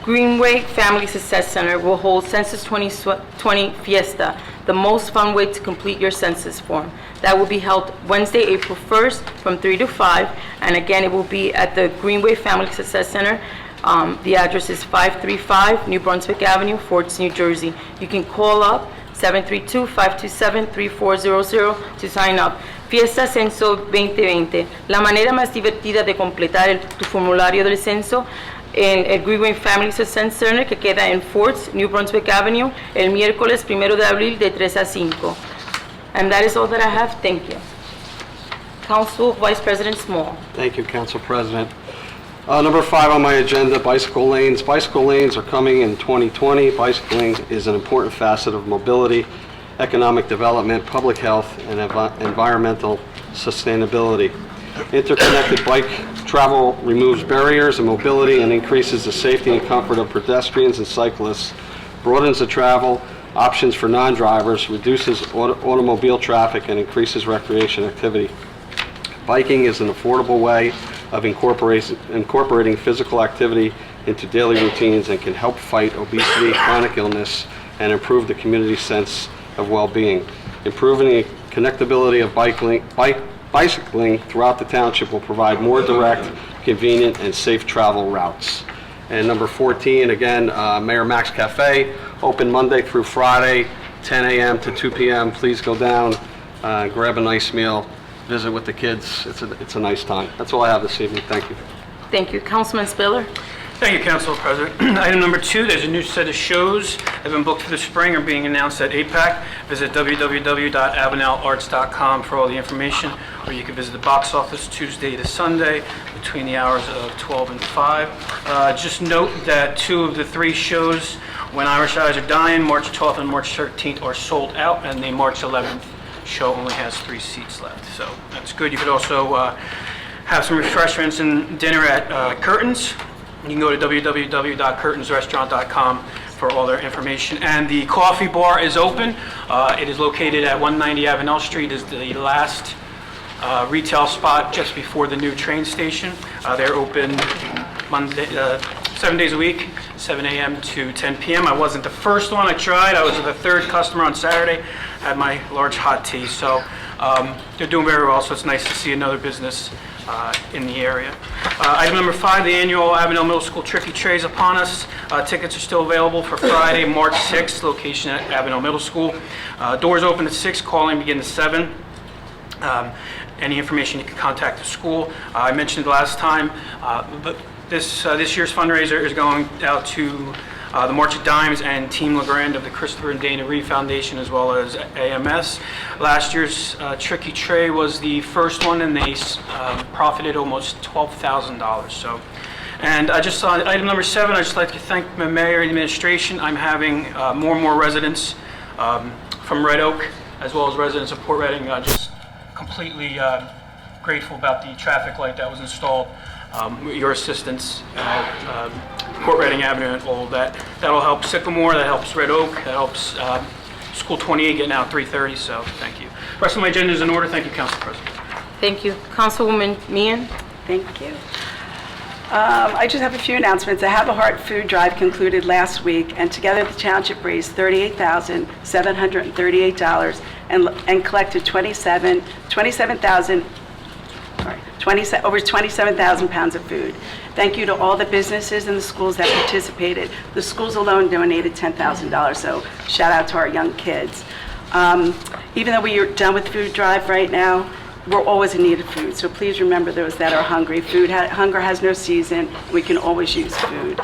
Greenway Family Success Center will hold Census 2020 Fiesta, the most fun way to complete your census form. That will be held Wednesday, April 1st from 3 to 5, and again, it will be at the Greenway Family Success Center. The address is 535 New Brunswick Avenue, Fords, New Jersey. You can call up 732-527-3400 to sign up. Fiesta Censo 2020, la manera más divertida de completar tu formulario del censo en el Greenway Family Success Center, que queda en Fords, New Brunswick Avenue, el miércoles 1 de abril de 3 a 5. And that is all that I have. Thank you. Council Vice President Small. Thank you, Council President. Number 5 on my agenda, bicycle lanes. Bicycle lanes are coming in 2020. Bicycling is an important facet of mobility, economic development, public health, and environmental sustainability. Interconnected bike travel removes barriers and mobility and increases the safety and comfort of pedestrians and cyclists, broadens the travel options for non-drivers, reduces automobile traffic, and increases recreation activity. Biking is an affordable way of incorporating physical activity into daily routines and can help fight obesity, chronic illness, and improve the community's sense of well-being. Improving the connectability of bicycling throughout the township will provide more direct, convenient, and safe travel routes. And number 14, again, Mayor Max Cafe, open Monday through Friday, 10 a.m. to 2 p.m. Please go down, grab a nice meal, visit with the kids. It's a nice time. That's all I have this evening. Thank you. Thank you. Councilman Spiller. Thank you, Council President. Item number 2, there's a new set of shows that have been booked for the spring or being announced at APAC. Visit www.avanelarts.com for all the information, or you can visit the box office Tuesday to Sunday between the hours of 12 and 5. Just note that 2 of the 3 shows, When Irish Eyes Are Dying, March 12th and March 13th, are sold out, and the March 11th show only has 3 seats left. So that's good. You could also have some refreshments and dinner at Curtains. You can go to www.curtainsrestaurant.com for all their information. And the coffee bar is open. It is located at 190 Avenel Street. It is the last retail spot just before the new train station. They're open Monday, 7 days a week, 7 a.m. to 10 p.m. I wasn't the first one I tried. I was the 3rd customer on Saturday. Had my large hot tea. So they're doing very well, so it's nice to see another business in the area. Item number 5, the annual Avenel Middle School Tricky Tray is upon us. Tickets are still available for Friday, March 6th, location at Avenel Middle School. Doors open at 6, calling begin at 7. Any information, you can contact the school. I mentioned last time, but this year's fundraiser is going out to the March of Dimes and Team LeGrand of the Christopher and Dana Reeve Foundation, as well as AMS. Last year's Tricky Tray was the first one, and they profited almost $12,000. So, and I just saw item number 7. I'd just like to thank the mayor and administration. I'm having more and more residents from Red Oak, as well as residents of Port Reading, just completely grateful about the traffic light that was installed. Your assistance Port Reading Avenue and all of that. That'll help Sycamore, that helps Red Oak, that helps School 28 getting out at 3:30, so thank you. The rest of my agenda is in order. Thank you, Council President. Thank you. Councilwoman Meehan? Thank you. I just have a few announcements. The Have a Heart food drive concluded last week, and together the township raised $38,738 and collected over 27,000 pounds of food. Thank you to all the businesses and the schools that participated. The schools alone donated $10,000, so shout out to our young kids. Even though we are done with the food drive right now, we're always in need of food, so please remember those that are hungry. Hunger has no season. We can always use food.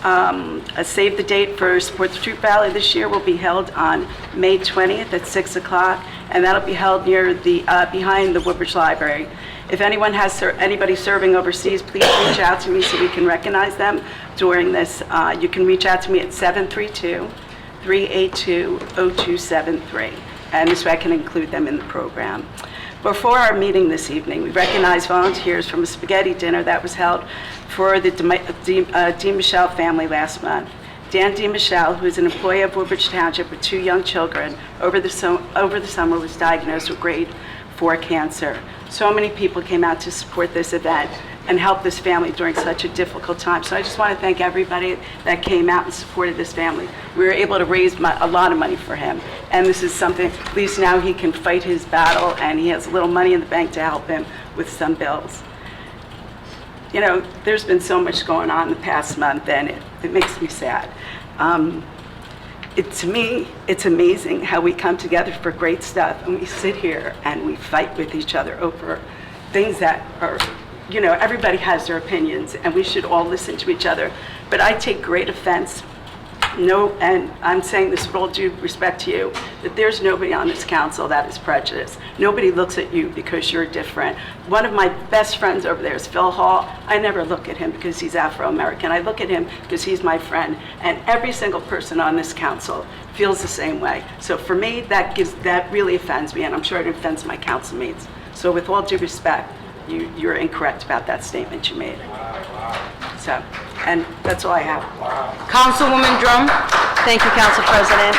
A save the date for Support the Troop Rally this year will be held on May 20th at 6 o'clock, and that'll be held near the behind the Woodbridge Library. If anyone has anybody serving overseas, please reach out to me so we can recognize them during this. You can reach out to me at 732-382-0273, and this way I can include them in the program. Before our meeting this evening, we recognized volunteers from a spaghetti dinner that was held for the DeMichelle family last month. Dan DeMichelle, who is an employee of Woodbridge Township with 2 young children, over the summer was diagnosed with grade 4 cancer. So many people came out to support this event and help this family during such a difficult time. So I just want to thank everybody that came out and supported this family. We were able to raise a lot of money for him. And this is something, at least now he can fight his battle, and he has a little money in the bank to help him with some bills. You know, there's been so much going on in the past month, and it makes me sad. To me, it's amazing how we come together for great stuff, and we sit here and we fight with each other over things that are, you know, everybody has their opinions, and we should all listen to each other. But I take great offense, and I'm saying this with all due respect to you, that there's nobody on this council that is prejudiced. Nobody looks at you because you're different. One of my best friends over there is Phil Hall. I never look at him because he's Afro-American. I look at him because he's my friend, and every single person on this council feels the same way. So for me, that really offends me, and I'm sure it offends my council mates. So with all due respect, you're incorrect about that statement you made. So, and that's all I have. Councilwoman Drum? Thank you, Council President.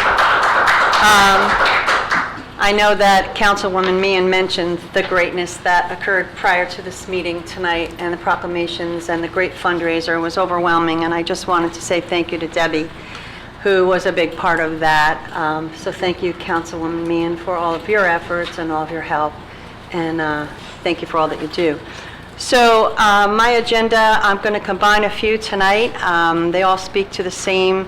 I know that Councilwoman Meehan mentioned the greatness that occurred prior to this meeting tonight, and the proclamations and the great fundraiser was overwhelming, and I just wanted to say thank you to Debbie, who was a big part of that. So thank you, Councilwoman Meehan, for all of your efforts and all of your help, and thank you for all that you do. So my agenda, I'm going to combine a few tonight. They all speak to the same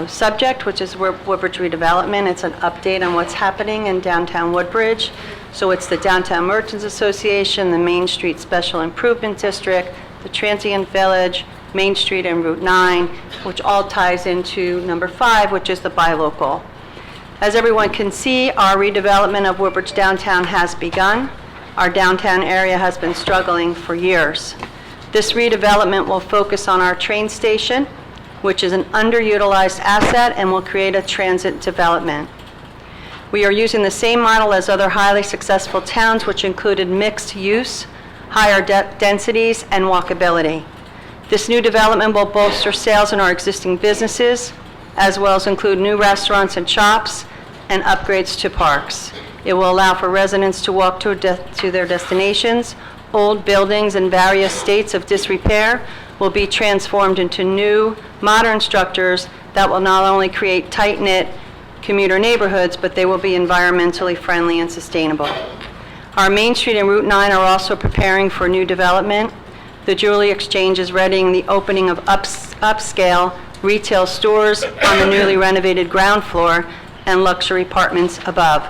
subject, which is Woodbridge redevelopment. It's an update on what's happening in downtown Woodbridge. So it's the Downtown Merchants Association, the Main Street Special Improvement District, the Transient Village, Main Street and Route 9, which all ties into number 5, which is the buy local. As everyone can see, our redevelopment of Woodbridge downtown has begun. Our downtown area has been struggling for years. This redevelopment will focus on our train station, which is an underutilized asset and will create a transit development. We are using the same model as other highly successful towns, which included mixed use, higher densities, and walkability. This new development will bolster sales in our existing businesses, as well as include new restaurants and shops and upgrades to parks. It will allow for residents to walk to their destinations. Old buildings in various states of disrepair will be transformed into new, modern structures that will not only create tight-knit commuter neighborhoods, but they will be environmentally friendly and sustainable. Our Main Street and Route 9 are also preparing for new development. The Juley Exchange is readying the opening of upscale retail stores on the newly renovated ground floor and luxury apartments above.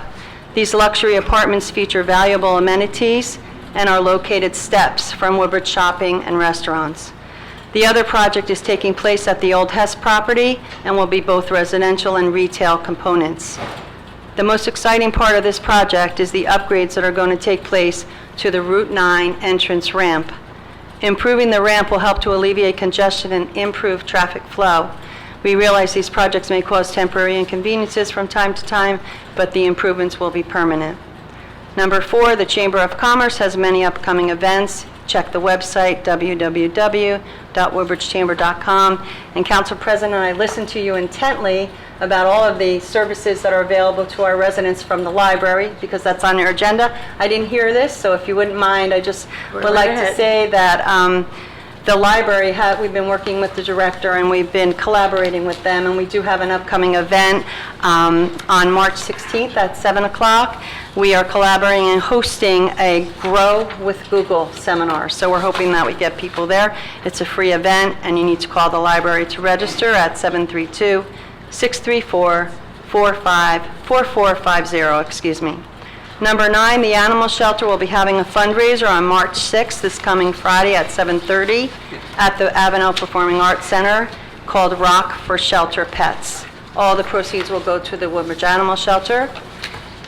These luxury apartments feature valuable amenities and are located steps from Woodbridge shopping and restaurants. The other project is taking place at the old Hess property and will be both residential and retail components. The most exciting part of this project is the upgrades that are going to take place to the Route 9 entrance ramp. Improving the ramp will help to alleviate congestion and improve traffic flow. We realize these projects may cause temporary inconveniences from time to time, but the improvements will be permanent. Number 4, the Chamber of Commerce has many upcoming events. check the website, www.woodbridgechamber.com. And Council President, I listened to you intently about all of the services that are available to our residents from the library, because that's on your agenda. I didn't hear this, so if you wouldn't mind, I just would like to say that the library, we've been working with the director and we've been collaborating with them, and we do have an upcoming event on March 16th at 7 o'clock. We are collaborating and hosting a Grow with Google seminar, so we're hoping that we get people there. It's a free event, and you need to call the library to register at 732-634-4450, excuse me. Number 9, the Animal Shelter will be having a fundraiser on March 6th, this coming Friday at 7:30 at the Avenel Performing Arts Center, called Rock for Shelter Pets. All the proceeds will go to the Woodbridge Animal Shelter.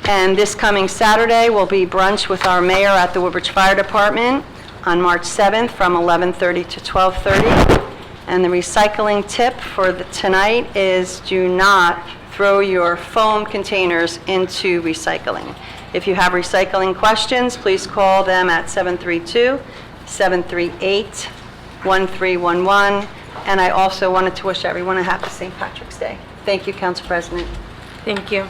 And this coming Saturday will be brunch with our mayor at the Woodbridge Fire Department on March 7th from 11:30 to 12:30. And the recycling tip for tonight is do not throw your foam containers into recycling. If you have recycling questions, please call them at 732-738-1311. And I also wanted to wish everyone a happy St. Patrick's Day. Thank you, Council President. Thank you.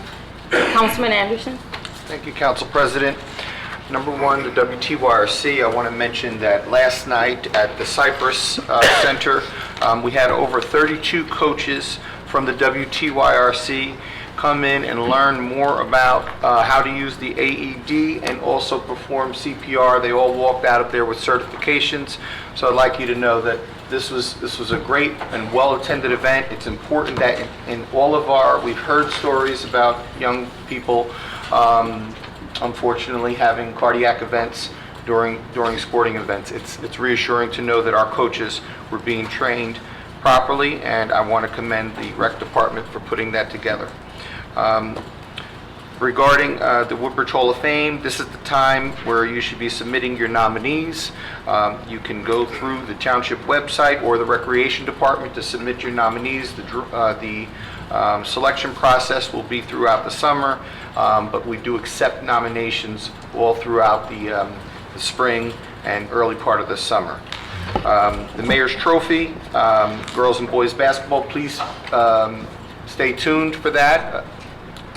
Councilman Anderson? Thank you, Council President. Number one, the WTYRC, I want to mention that last night at the Cypress Center, we had over 32 coaches from the WTYRC come in and learn more about how to use the AED and also perform CPR. They all walked out of there with certifications. So I'd like you to know that this was a great and well-attended event. It's important that in all of we've heard stories about young people unfortunately having cardiac events during sporting events. It's reassuring to know that our coaches were being trained properly, and I want to commend the rec department for putting that together. Regarding the Woodbridge Hall of Fame, this is the time where you should be submitting your nominees. You can go through the township website or the recreation department to submit your nominees. The selection process will be throughout the summer, but we do accept nominations all throughout the spring and early part of the summer. The Mayor's Trophy, girls and boys basketball, please stay tuned for that.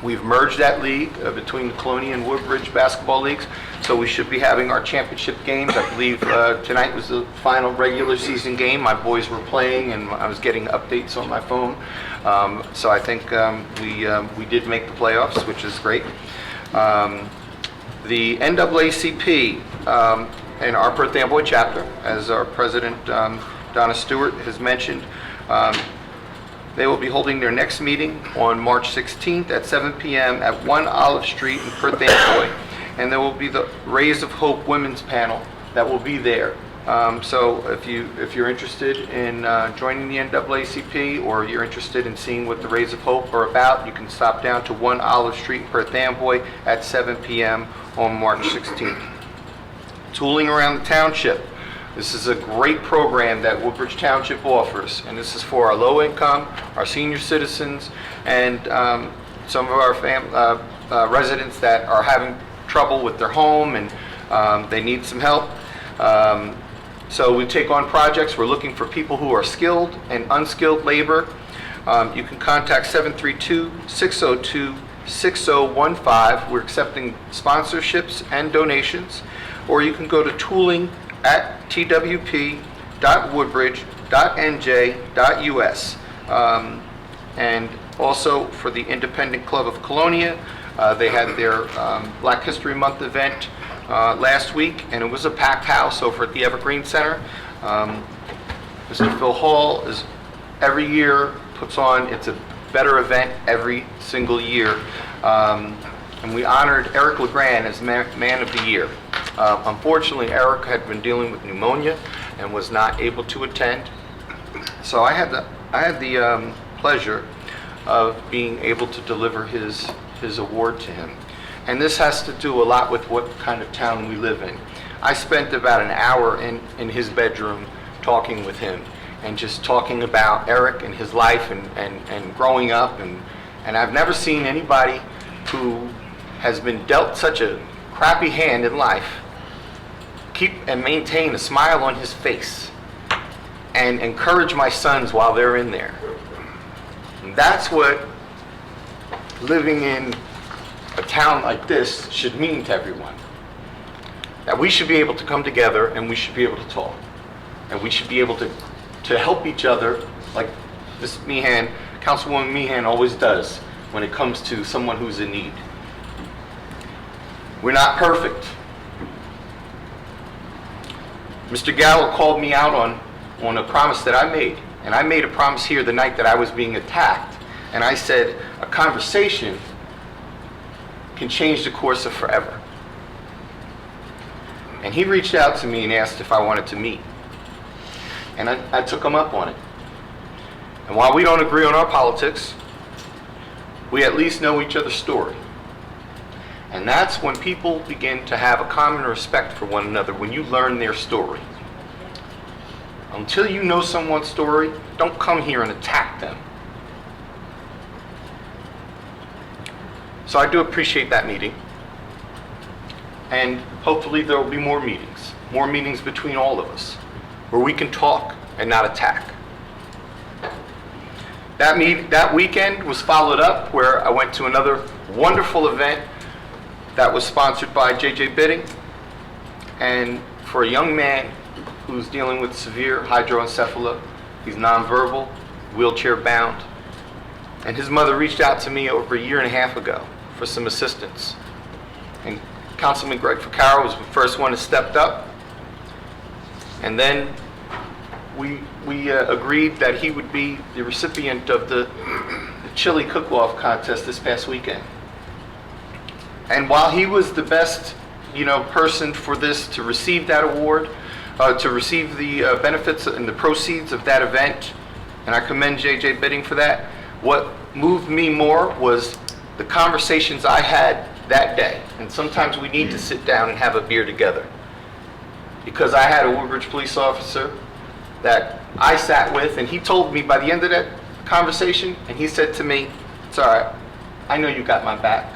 We've merged that league between the Colonia and Woodbridge basketball leagues, so we should be having our championship games. I believe tonight was the final regular season game. My boys were playing, and I was getting updates on my phone. So I think we did make the playoffs, which is great. The NAACP and our Perth Amboy chapter, as our president Donna Stewart has mentioned, they will be holding their next meeting on March 16th at 7 p.m. at 1 Olive Street in Perth Amboy. And there will be the Rays of Hope Women's Panel that will be there. So if you're interested in joining the NAACP, or you're interested in seeing what the Rays of Hope are about, you can stop down to 1 Olive Street in Perth Amboy at 7 p.m. on March 16th. Tooling around the township. This is a great program that Woodbridge Township offers, and this is for our low income, our senior citizens, and some of our residents that are having trouble with their home and they need some help. So we take on projects. We're looking for people who are skilled and unskilled labor. You can contact 732-602-6015. We're accepting sponsorships and donations. Or you can go to tooling@twp.woodbridge.nj.us. And also for the Independent Club of Colonia, they had their Black History Month event last week, and it was a packed house over at the Evergreen Center. Mr. Phil Hall is every year puts on, it's a better event every single year. And we honored Eric LeGrand as Man of the Year. Unfortunately, Eric had been dealing with pneumonia and was not able to attend. So I had the pleasure of being able to deliver his award to him. And this has to do a lot with what kind of town we live in. I spent about an hour in his bedroom talking with him and just talking about Eric and his life and growing up. And I've never seen anybody who has been dealt such a crappy hand in life keep and maintain a smile on his face and encourage my sons while they're in there. And that's what living in a town like this should mean to everyone. That we should be able to come together and we should be able to talk. And we should be able to help each other like this Councilwoman Meehan always does when it comes to someone who's in need. We're not perfect. Mr. Gallo called me out on a promise that I made. And I made a promise here the night that I was being attacked. And I said, a conversation can change the course of forever. And he reached out to me and asked if I wanted to meet. And I took him up on it. And while we don't agree on our politics, we at least know each other's story. And that's when people begin to have a common respect for one another, when you learn their story. Until you know someone's story, don't come here and attack them. So I do appreciate that meeting. And hopefully there will be more meetings between all of us, where we can talk and not attack. That weekend was followed up where I went to another wonderful event that was sponsored by JJ Bidding, and for a young man who's dealing with severe hydroencephalus, he's nonverbal, wheelchair bound, and his mother reached out to me over a year and a half ago for some assistance. And Councilman Greg Ficarro was the first one that stepped up, and then we agreed that he would be the recipient of the chili cook-off contest this past weekend. And while he was the best, person for this to receive that award, to receive the benefits and the proceeds of that event, and I commend JJ Bidding for that, what moved me more was the conversations I had that day. And sometimes we need to sit down and have a beer together. Because I had a Woodbridge police officer that I sat with, and he told me by the end of that conversation, and he said to me, "It's all right, I know you got my back."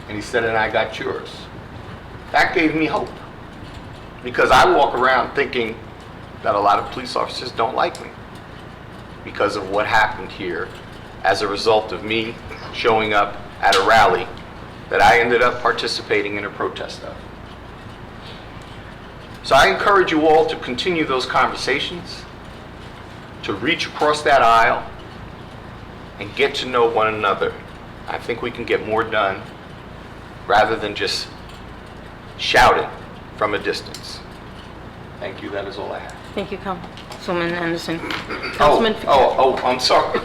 And he said, "And I got yours." That gave me hope. Because I walk around thinking that a lot of police officers don't like me because of what happened here as a result of me showing up at a rally that I ended up participating in a protest of. So I encourage you all to continue those conversations, to reach across that aisle and get to know one another. I think we can get more done rather than just shouting from a distance. Thank you. That is all I have. Thank you, Councilman Anderson. Councilman I'm sorry.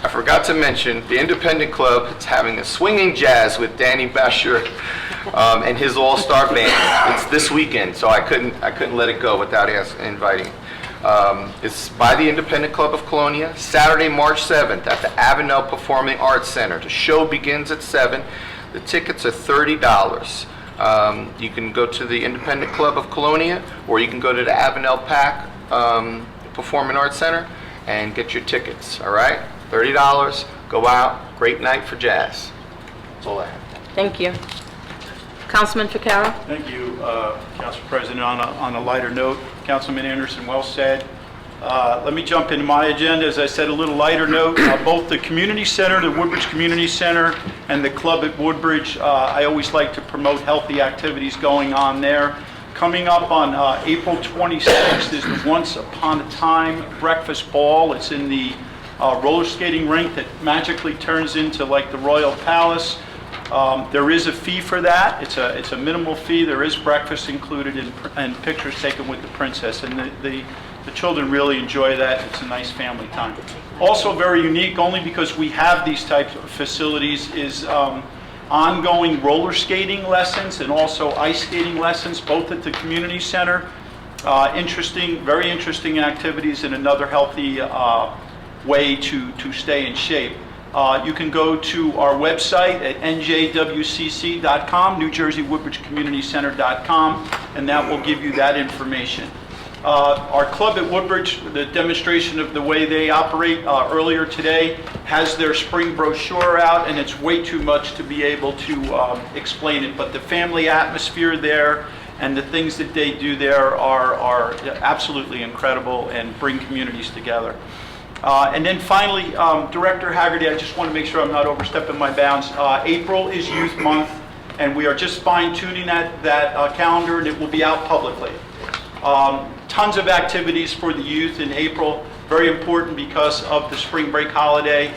I forgot to mention the Independent Club is having a swinging jazz with Danny Basher and his all-star band. It's this weekend, so I couldn't let it go without inviting. It's by the Independent Club of Colonia, Saturday, March 7th at the Avenel Performing Arts Center. The show begins at 7. The tickets are $30. You can go to the Independent Club of Colonia, or you can go to the Avenel PAC Performing Arts Center and get your tickets, all right? $30, go out, great night for jazz. That's all I have. Thank you. Councilman Ficarro. Thank you, Council President. On a lighter note, Councilman Anderson well said. Let me jump into my agenda. As I said, a little lighter note. Both the community center, the Woodbridge Community Center, and the club at Woodbridge, I always like to promote healthy activities going on there. Coming up on April 26th is the Once Upon a Time Breakfast Ball. It's in the roller skating rink that magically turns into like the Royal Palace. There is a fee for that. It's a minimal fee. There is breakfast included and pictures taken with the princess. And the children really enjoy that. It's a nice family time. Also very unique, only because we have these types of facilities, is ongoing roller skating lessons and also ice skating lessons, both at the community center. Very interesting activities and another healthy way to stay in shape. You can go to our website at njwcc.com, New Jersey Woodbridge Community Center.com, and that will give you that information. Our club at Woodbridge, the demonstration of the way they operate earlier today, has their spring brochure out, and it's way too much to be able to explain it. But the family atmosphere there and the things that they do there are absolutely incredible and bring communities together. And then finally, Director Haggerty, I just want to make sure I'm not overstepping my bounds. April is Youth Month, and we are just fine-tuning that calendar, and it will be out publicly. Tons of activities for the youth in April, very important because of the spring break holiday.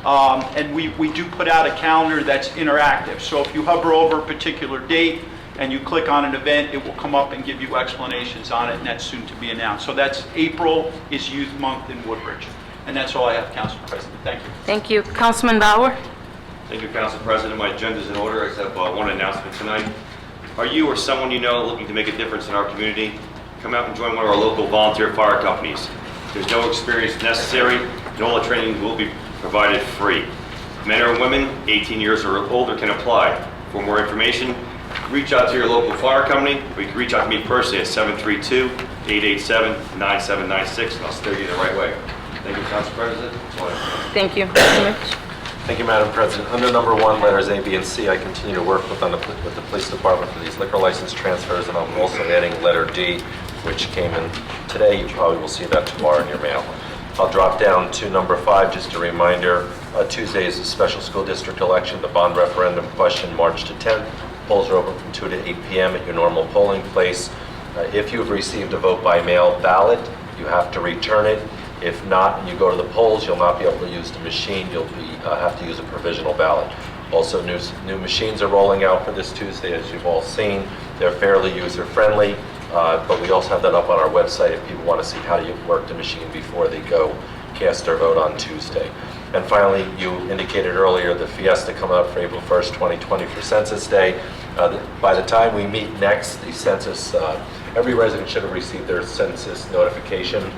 And we do put out a calendar that's interactive. So if you hover over a particular date and you click on an event, it will come up and give you explanations on it, and that's soon to be announced. So that's April is Youth Month in Woodbridge. And that's all I have, Council President. Thank you. Thank you. Councilman Bauer? Thank you, Council President. My agenda is in order. I just have one announcement tonight. Are you or someone you know looking to make a difference in our community? Come out and join one of our local volunteer fire companies. There's no experience necessary, and all the training will be provided free. Men or women 18 years or older can apply. For more information, reach out to your local fire company, or you can reach out to me personally at 732-887-9796, and I'll steer you the right way. Thank you, Council President. Thank you. Thank you, Madam President. Under number 1, letters A, B, and C, I continue to work with the police department for these liquor license transfers, and I'm also adding letter D, which came in today. You probably will see that tomorrow in your mail. I'll drop down to number 5, just a reminder, Tuesday is a special school district election, the bond referendum question, March to 10th. Polls are open from 2 to 8 p.m. at your normal polling place. If you have received a vote by mail ballot, you have to return it. If not, and you go to the polls, you'll not be able to use the machine. You'll have to use a provisional ballot. Also, new machines are rolling out for this Tuesday, as you've all seen. They're fairly user-friendly, but we also have that up on our website if people want to see how you work the machine before they go cast their vote on Tuesday. And finally, you indicated earlier the Fiesta coming up for April 1st, 2020 for Census Day. By the time we meet next, the census, every resident should have received their census notification.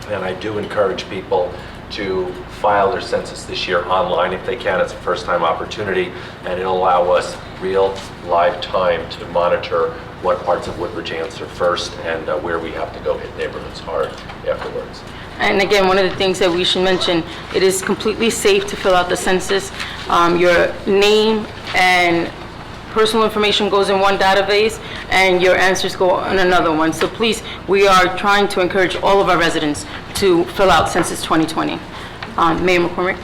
And I do encourage people to file their census this year online if they can. It's a first-time opportunity, and it'll allow us real live time to monitor what parts of Woodbridge answer first and where we have to go hit neighborhoods hard afterwards. And again, one of the things that we should mention, it is completely safe to fill out the census. Your name and personal information goes in one database and your answers go on another one. So please, we are trying to encourage all of our residents to fill out Census 2020. Mayor McCormick.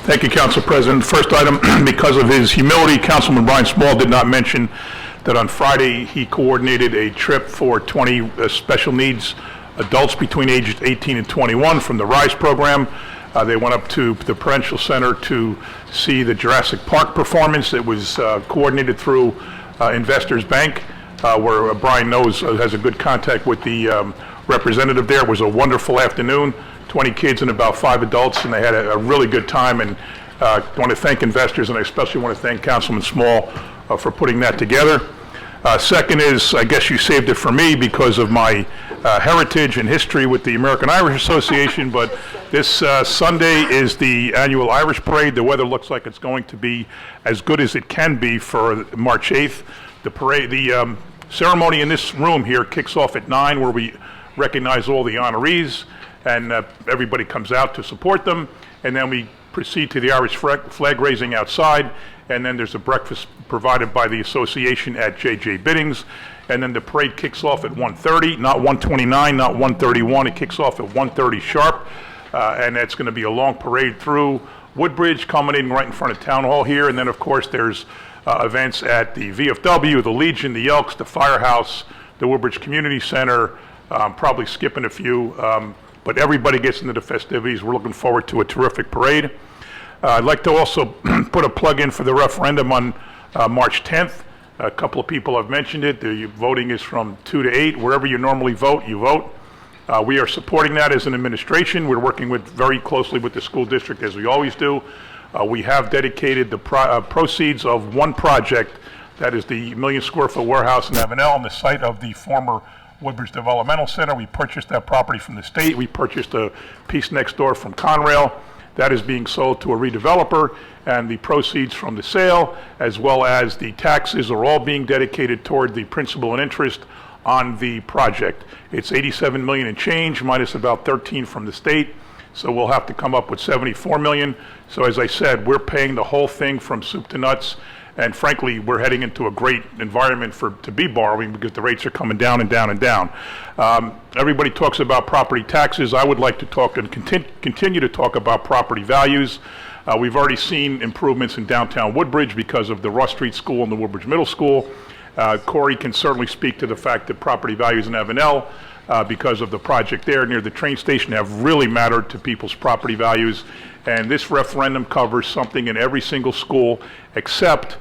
Thank you, Council President. First item, because of his humility, Councilman Brian Small did not mention that on Friday he coordinated a trip for 20 special needs adults between ages 18 and 21 from the RISE program. They went up to the Prudential Center to see the Jurassic Park performance. It was coordinated through Investors Bank, where Brian knows has a good contact with the representative there. It was a wonderful afternoon, 20 kids and about 5 adults, and they had a really good time. And I want to thank Investors, and I especially want to thank Councilman Small for putting that together. Second is, I guess you saved it for me because of my heritage and history with the American Irish Association, but this Sunday is the annual Irish Parade. The weather looks like it's going to be as good as it can be for March 8th. The parade, the ceremony in this room here kicks off at 9, where we recognize all the honorees, and everybody comes out to support them, and then we proceed to the Irish flag raising outside, and then there's a breakfast provided by the association at J.J. Biddings, and then the parade kicks off at 1:30, not 1:29, not 1:31. It kicks off at 1:30 sharp, and it's going to be a long parade through Woodbridge, culminating right in front of Town Hall here, and then of course there's events at the VFW, the Legion, the Elks, the Firehouse, the Woodbridge Community Center, probably skipping a few, but everybody gets into the festivities. We're looking forward to a terrific parade. I'd like to also put a plug in for the referendum on March 10th. A couple of people have mentioned it. The voting is from 2 to 8. Wherever you normally vote, you vote. We are supporting that as an administration. We're working very closely with the school district, as we always do. We have dedicated the proceeds of one project, that is the 1 million square foot warehouse in Avenel on the site of the former Woodbridge Developmental Center. We purchased that property from the state. We purchased a piece next door from Conrail. That is being sold to a redeveloper, and the proceeds from the sale, as well as the taxes, are all being dedicated toward the principal and interest on the project. It's $87 million and change, minus about 13 from the state, so we'll have to come up with $74 million. So as I said, we're paying the whole thing from soup to nuts, And frankly, we're heading into a great environment to be borrowing because the rates are coming down and down and down. Everybody talks about property taxes. I would like to talk and continue to talk about property values. We've already seen improvements in downtown Woodbridge because of the Ross Street School and the Woodbridge Middle School. Corey can certainly speak to the fact that property values in Avenel, because of the project there near the train station, have really mattered to people's property values. And this referendum covers something in every single school except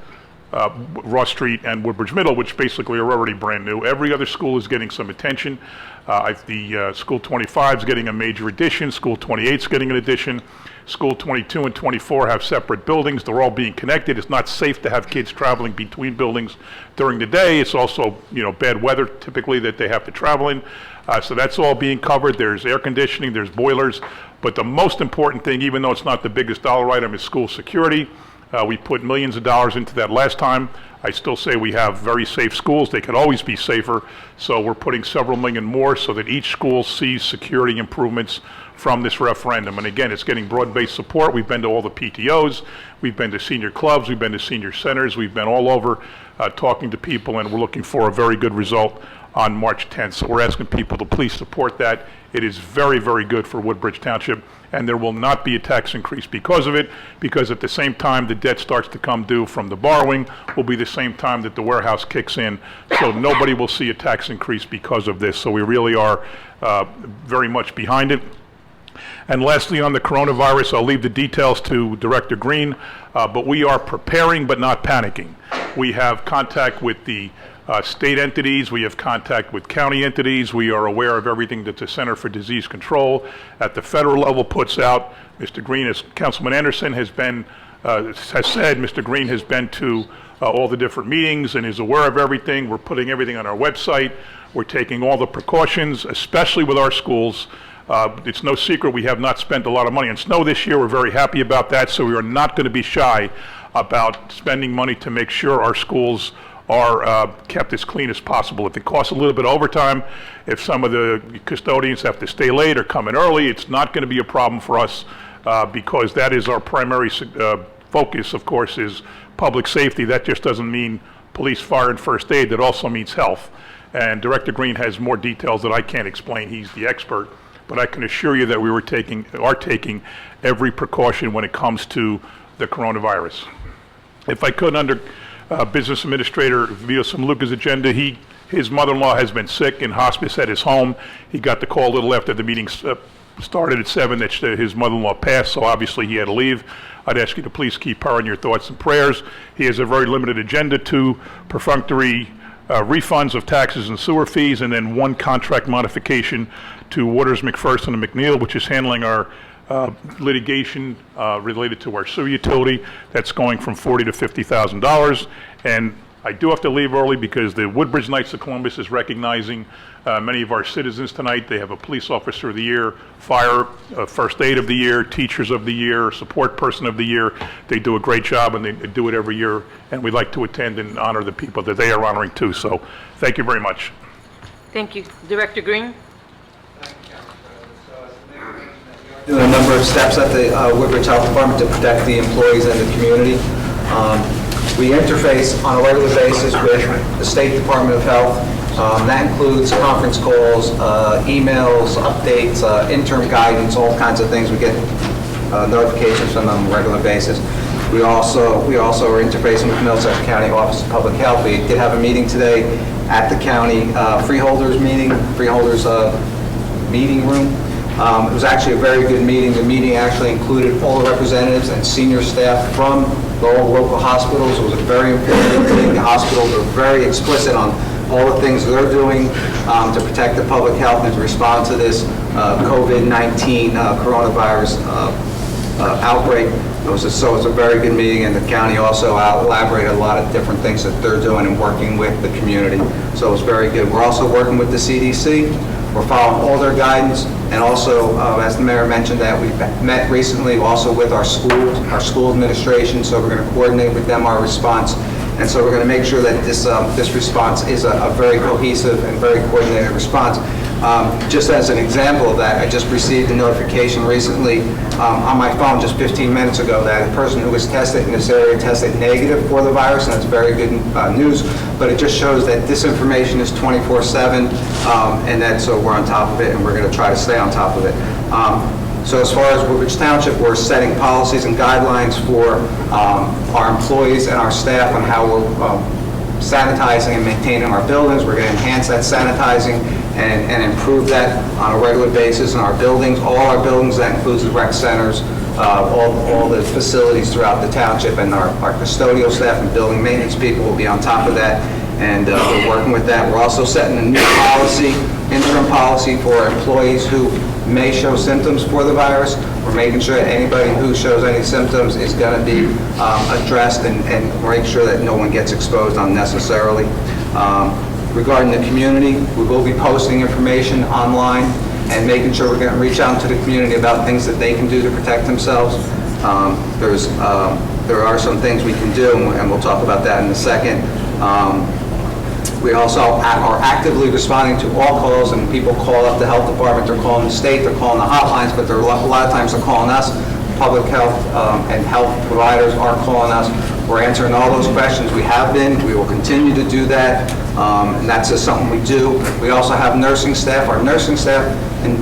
Ross Street and Woodbridge Middle, which basically are already brand new. Every other school is getting some attention. The School 25 is getting a major addition. School 28 is getting an addition. School 22 and 24 have separate buildings. They're all being connected. It's not safe to have kids traveling between buildings during the day. It's also, bad weather typically that they have to travel in. So that's all being covered. There's air conditioning, there's boilers. But the most important thing, even though it's not the biggest dollar item, is school security. We put millions of dollars into that last time. I still say we have very safe schools. They could always be safer. So we're putting several million more so that each school sees security improvements from this referendum. And again, it's getting broad-based support. We've been to all the PTOs. We've been to senior clubs. We've been to senior centers. We've been all over talking to people, and we're looking for a very good result on March 10th. So we're asking people to please support that. It is very, very good for Woodbridge Township, and there will not be a tax increase because of it, because at the same time the debt starts to come due from the borrowing will be the same time that the warehouse kicks in. So nobody will see a tax increase because of this. So we really are very much behind it. And lastly, on the coronavirus, I'll leave the details to Director Green, but we are preparing but not panicking. We have contact with the state entities. We have contact with county entities. We are aware of everything that the Center for Disease Control at the federal level puts out. Mr. Green, as Councilman Anderson has said, Mr. Green has been to all the different meetings and is aware of everything. We're putting everything on our website. We're taking all the precautions, especially with our schools. It's no secret we have not spent a lot of money on snow this year. We're very happy about that, so we are not going to be shy about spending money to make sure our schools are kept as clean as possible. If it costs a little bit of overtime, if some of the custodians have to stay late or come in early, it's not going to be a problem for us because that is our primary focus, of course, is public safety. That just doesn't mean police, fire, and first aid. That also means health. And Director Green has more details that I can't explain. He's the expert. But I can assure you that we are taking every precaution when it comes to the coronavirus. If I could, under Business Administrator Villa Luca's agenda, his mother-in-law has been sick in hospice at his home. He got the call a little after the meeting started at 7 that his mother-in-law passed, so obviously he had to leave. I'd ask you to please keep her in your thoughts and prayers. He has a very limited agenda, 2 perfunctory refunds of taxes and sewer fees, and then 1 contract modification to Waters McPherson and McNeil, which is handling our litigation related to our sewer utility. That's going from $40,000 to $50,000. And I do have to leave early because the Woodbridge Knights of Columbus is recognizing many of our citizens tonight. They have a police officer of the year, fire first aid of the year, teachers of the year, support person of the year. They do a great job, and they do it every year. And we'd like to attend and honor the people that they are honoring too. So thank you very much. Thank you. Director Green? Doing a number of steps at the Woodbridge Health Department to protect the employees and the community. We interface on a regular basis with the State Department of Health. That includes conference calls, emails, updates, interim guidance, all kinds of things. We get notifications from them on a regular basis. We also are interfacing with Middlesex County Office of Public Health. We did have a meeting today at the county freeholders meeting room. It was actually a very good meeting. The meeting actually included all the representatives and senior staff from the local hospitals. It was a very important meeting. The hospitals were very explicit on all the things they're doing to protect the public health and to respond to this COVID-19 coronavirus outbreak. So it's a very good meeting, and the county also elaborated a lot of different things that they're doing and working with the community. So it was very good. We're also working with the CDC. We're following all their guidance, and also, as the mayor mentioned, that we met recently also with our school administration, so we're going to coordinate with them our response. And so we're going to make sure that this response is a very cohesive and very coordinated response. Just as an example of that, I just received a notification recently on my phone just 15 minutes ago that a person who was tested in this area tested negative for the virus, and that's very good news, but it just shows that this information is 24/7, and that so we're on top of it, and we're going to try to stay on top of it. So as far as Woodbridge Township, we're setting policies and guidelines for our employees and our staff on how we're sanitizing and maintaining our buildings. We're going to enhance that sanitizing and improve that on a regular basis in our buildings. All our buildings, that includes the rec centers, all the facilities throughout the township, and our custodial staff and building maintenance people will be on top of that, and we're working with that. We're also setting a new policy, interim policy for employees who may show symptoms for the virus. We're making sure that anybody who shows any symptoms is going to be addressed and make sure that no one gets exposed unnecessarily. Regarding the community, we will be posting information online and making sure we're going to reach out to the community about things that they can do to protect themselves. There are some things we can do, and we'll talk about that in a second. We also are actively responding to all calls, and people call up the health department, they're calling the state, they're calling the hotlines, but a lot of times they're calling us. Public health and health providers are calling us. We're answering all those questions. We have been, we will continue to do that, and that's just something we do. We also have nursing staff. Our nursing staff, and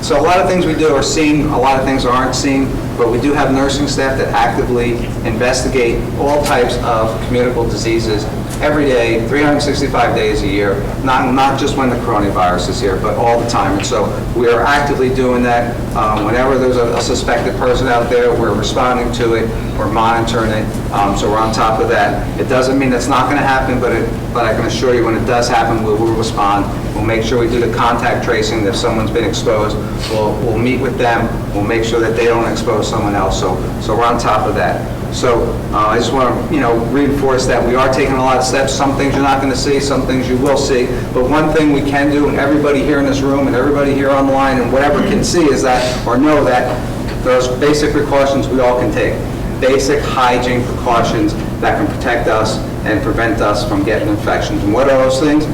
so a lot of things we do are seen, a lot of things aren't seen, but we do have nursing staff that actively investigate all types of communicable diseases every day, 365 days a year, not just when the coronavirus is here, but all the time. And so we are actively doing that. Whenever there's a suspected person out there, we're responding to it, we're monitoring it, so we're on top of that. It doesn't mean that's not going to happen, but I can assure you when it does happen, we will respond. We'll make sure we do the contact tracing. If someone's been exposed, we'll meet with them, we'll make sure that they don't expose someone else, so we're on top of that. So I just want to, reinforce that we are taking a lot of steps. Some things you're not going to see, some things you will see. But one thing we can do, and everybody here in this room and everybody here online and whatever can see is that, or know that, there's basic precautions we all can take. Basic hygiene precautions that can protect us and prevent us from getting infections. And what are those things?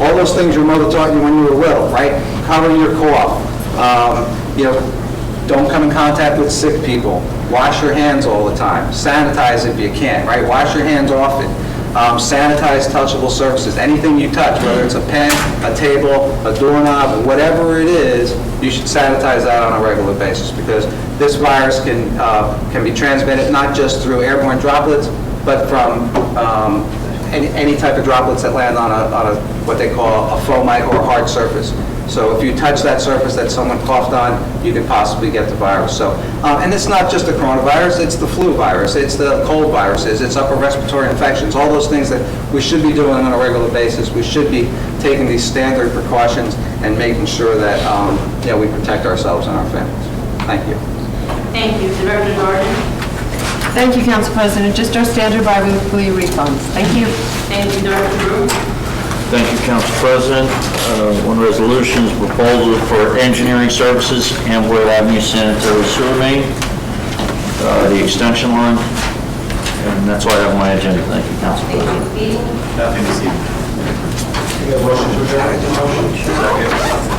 All those things your mother taught you when you were little, right? Covering your cough. Don't come in contact with sick people. Wash your hands all the time. Sanitize if you can, right? Wash your hands often. Sanitize touchable surfaces. Anything you touch, whether it's a pen, a table, a doorknob, whatever it is, you should sanitize that on a regular basis, because this virus can be transmitted not just through airborne droplets, but from any type of droplets that land on a what they call a fomite or a hard surface. So if you touch that surface that someone coughed on, you could possibly get the virus. So, and it's not just the coronavirus, it's the flu virus, it's the cold viruses, it's upper respiratory infections, all those things that we should be doing on a regular basis. We should be taking these standard precautions and making sure that we protect ourselves and our families. Thank you. Thank you. Director Jordan. Thank you, Council President. Just our standard bi-weekly refunds. Thank you. Thank you, Director Brew. Thank you, Council President. One resolution is proposal for engineering services, Amboy Avenue sanitary sewer main, the extension line, and that's all I have on my agenda. Thank you, Council President. Nothing this evening. Motion to adjourn. Second.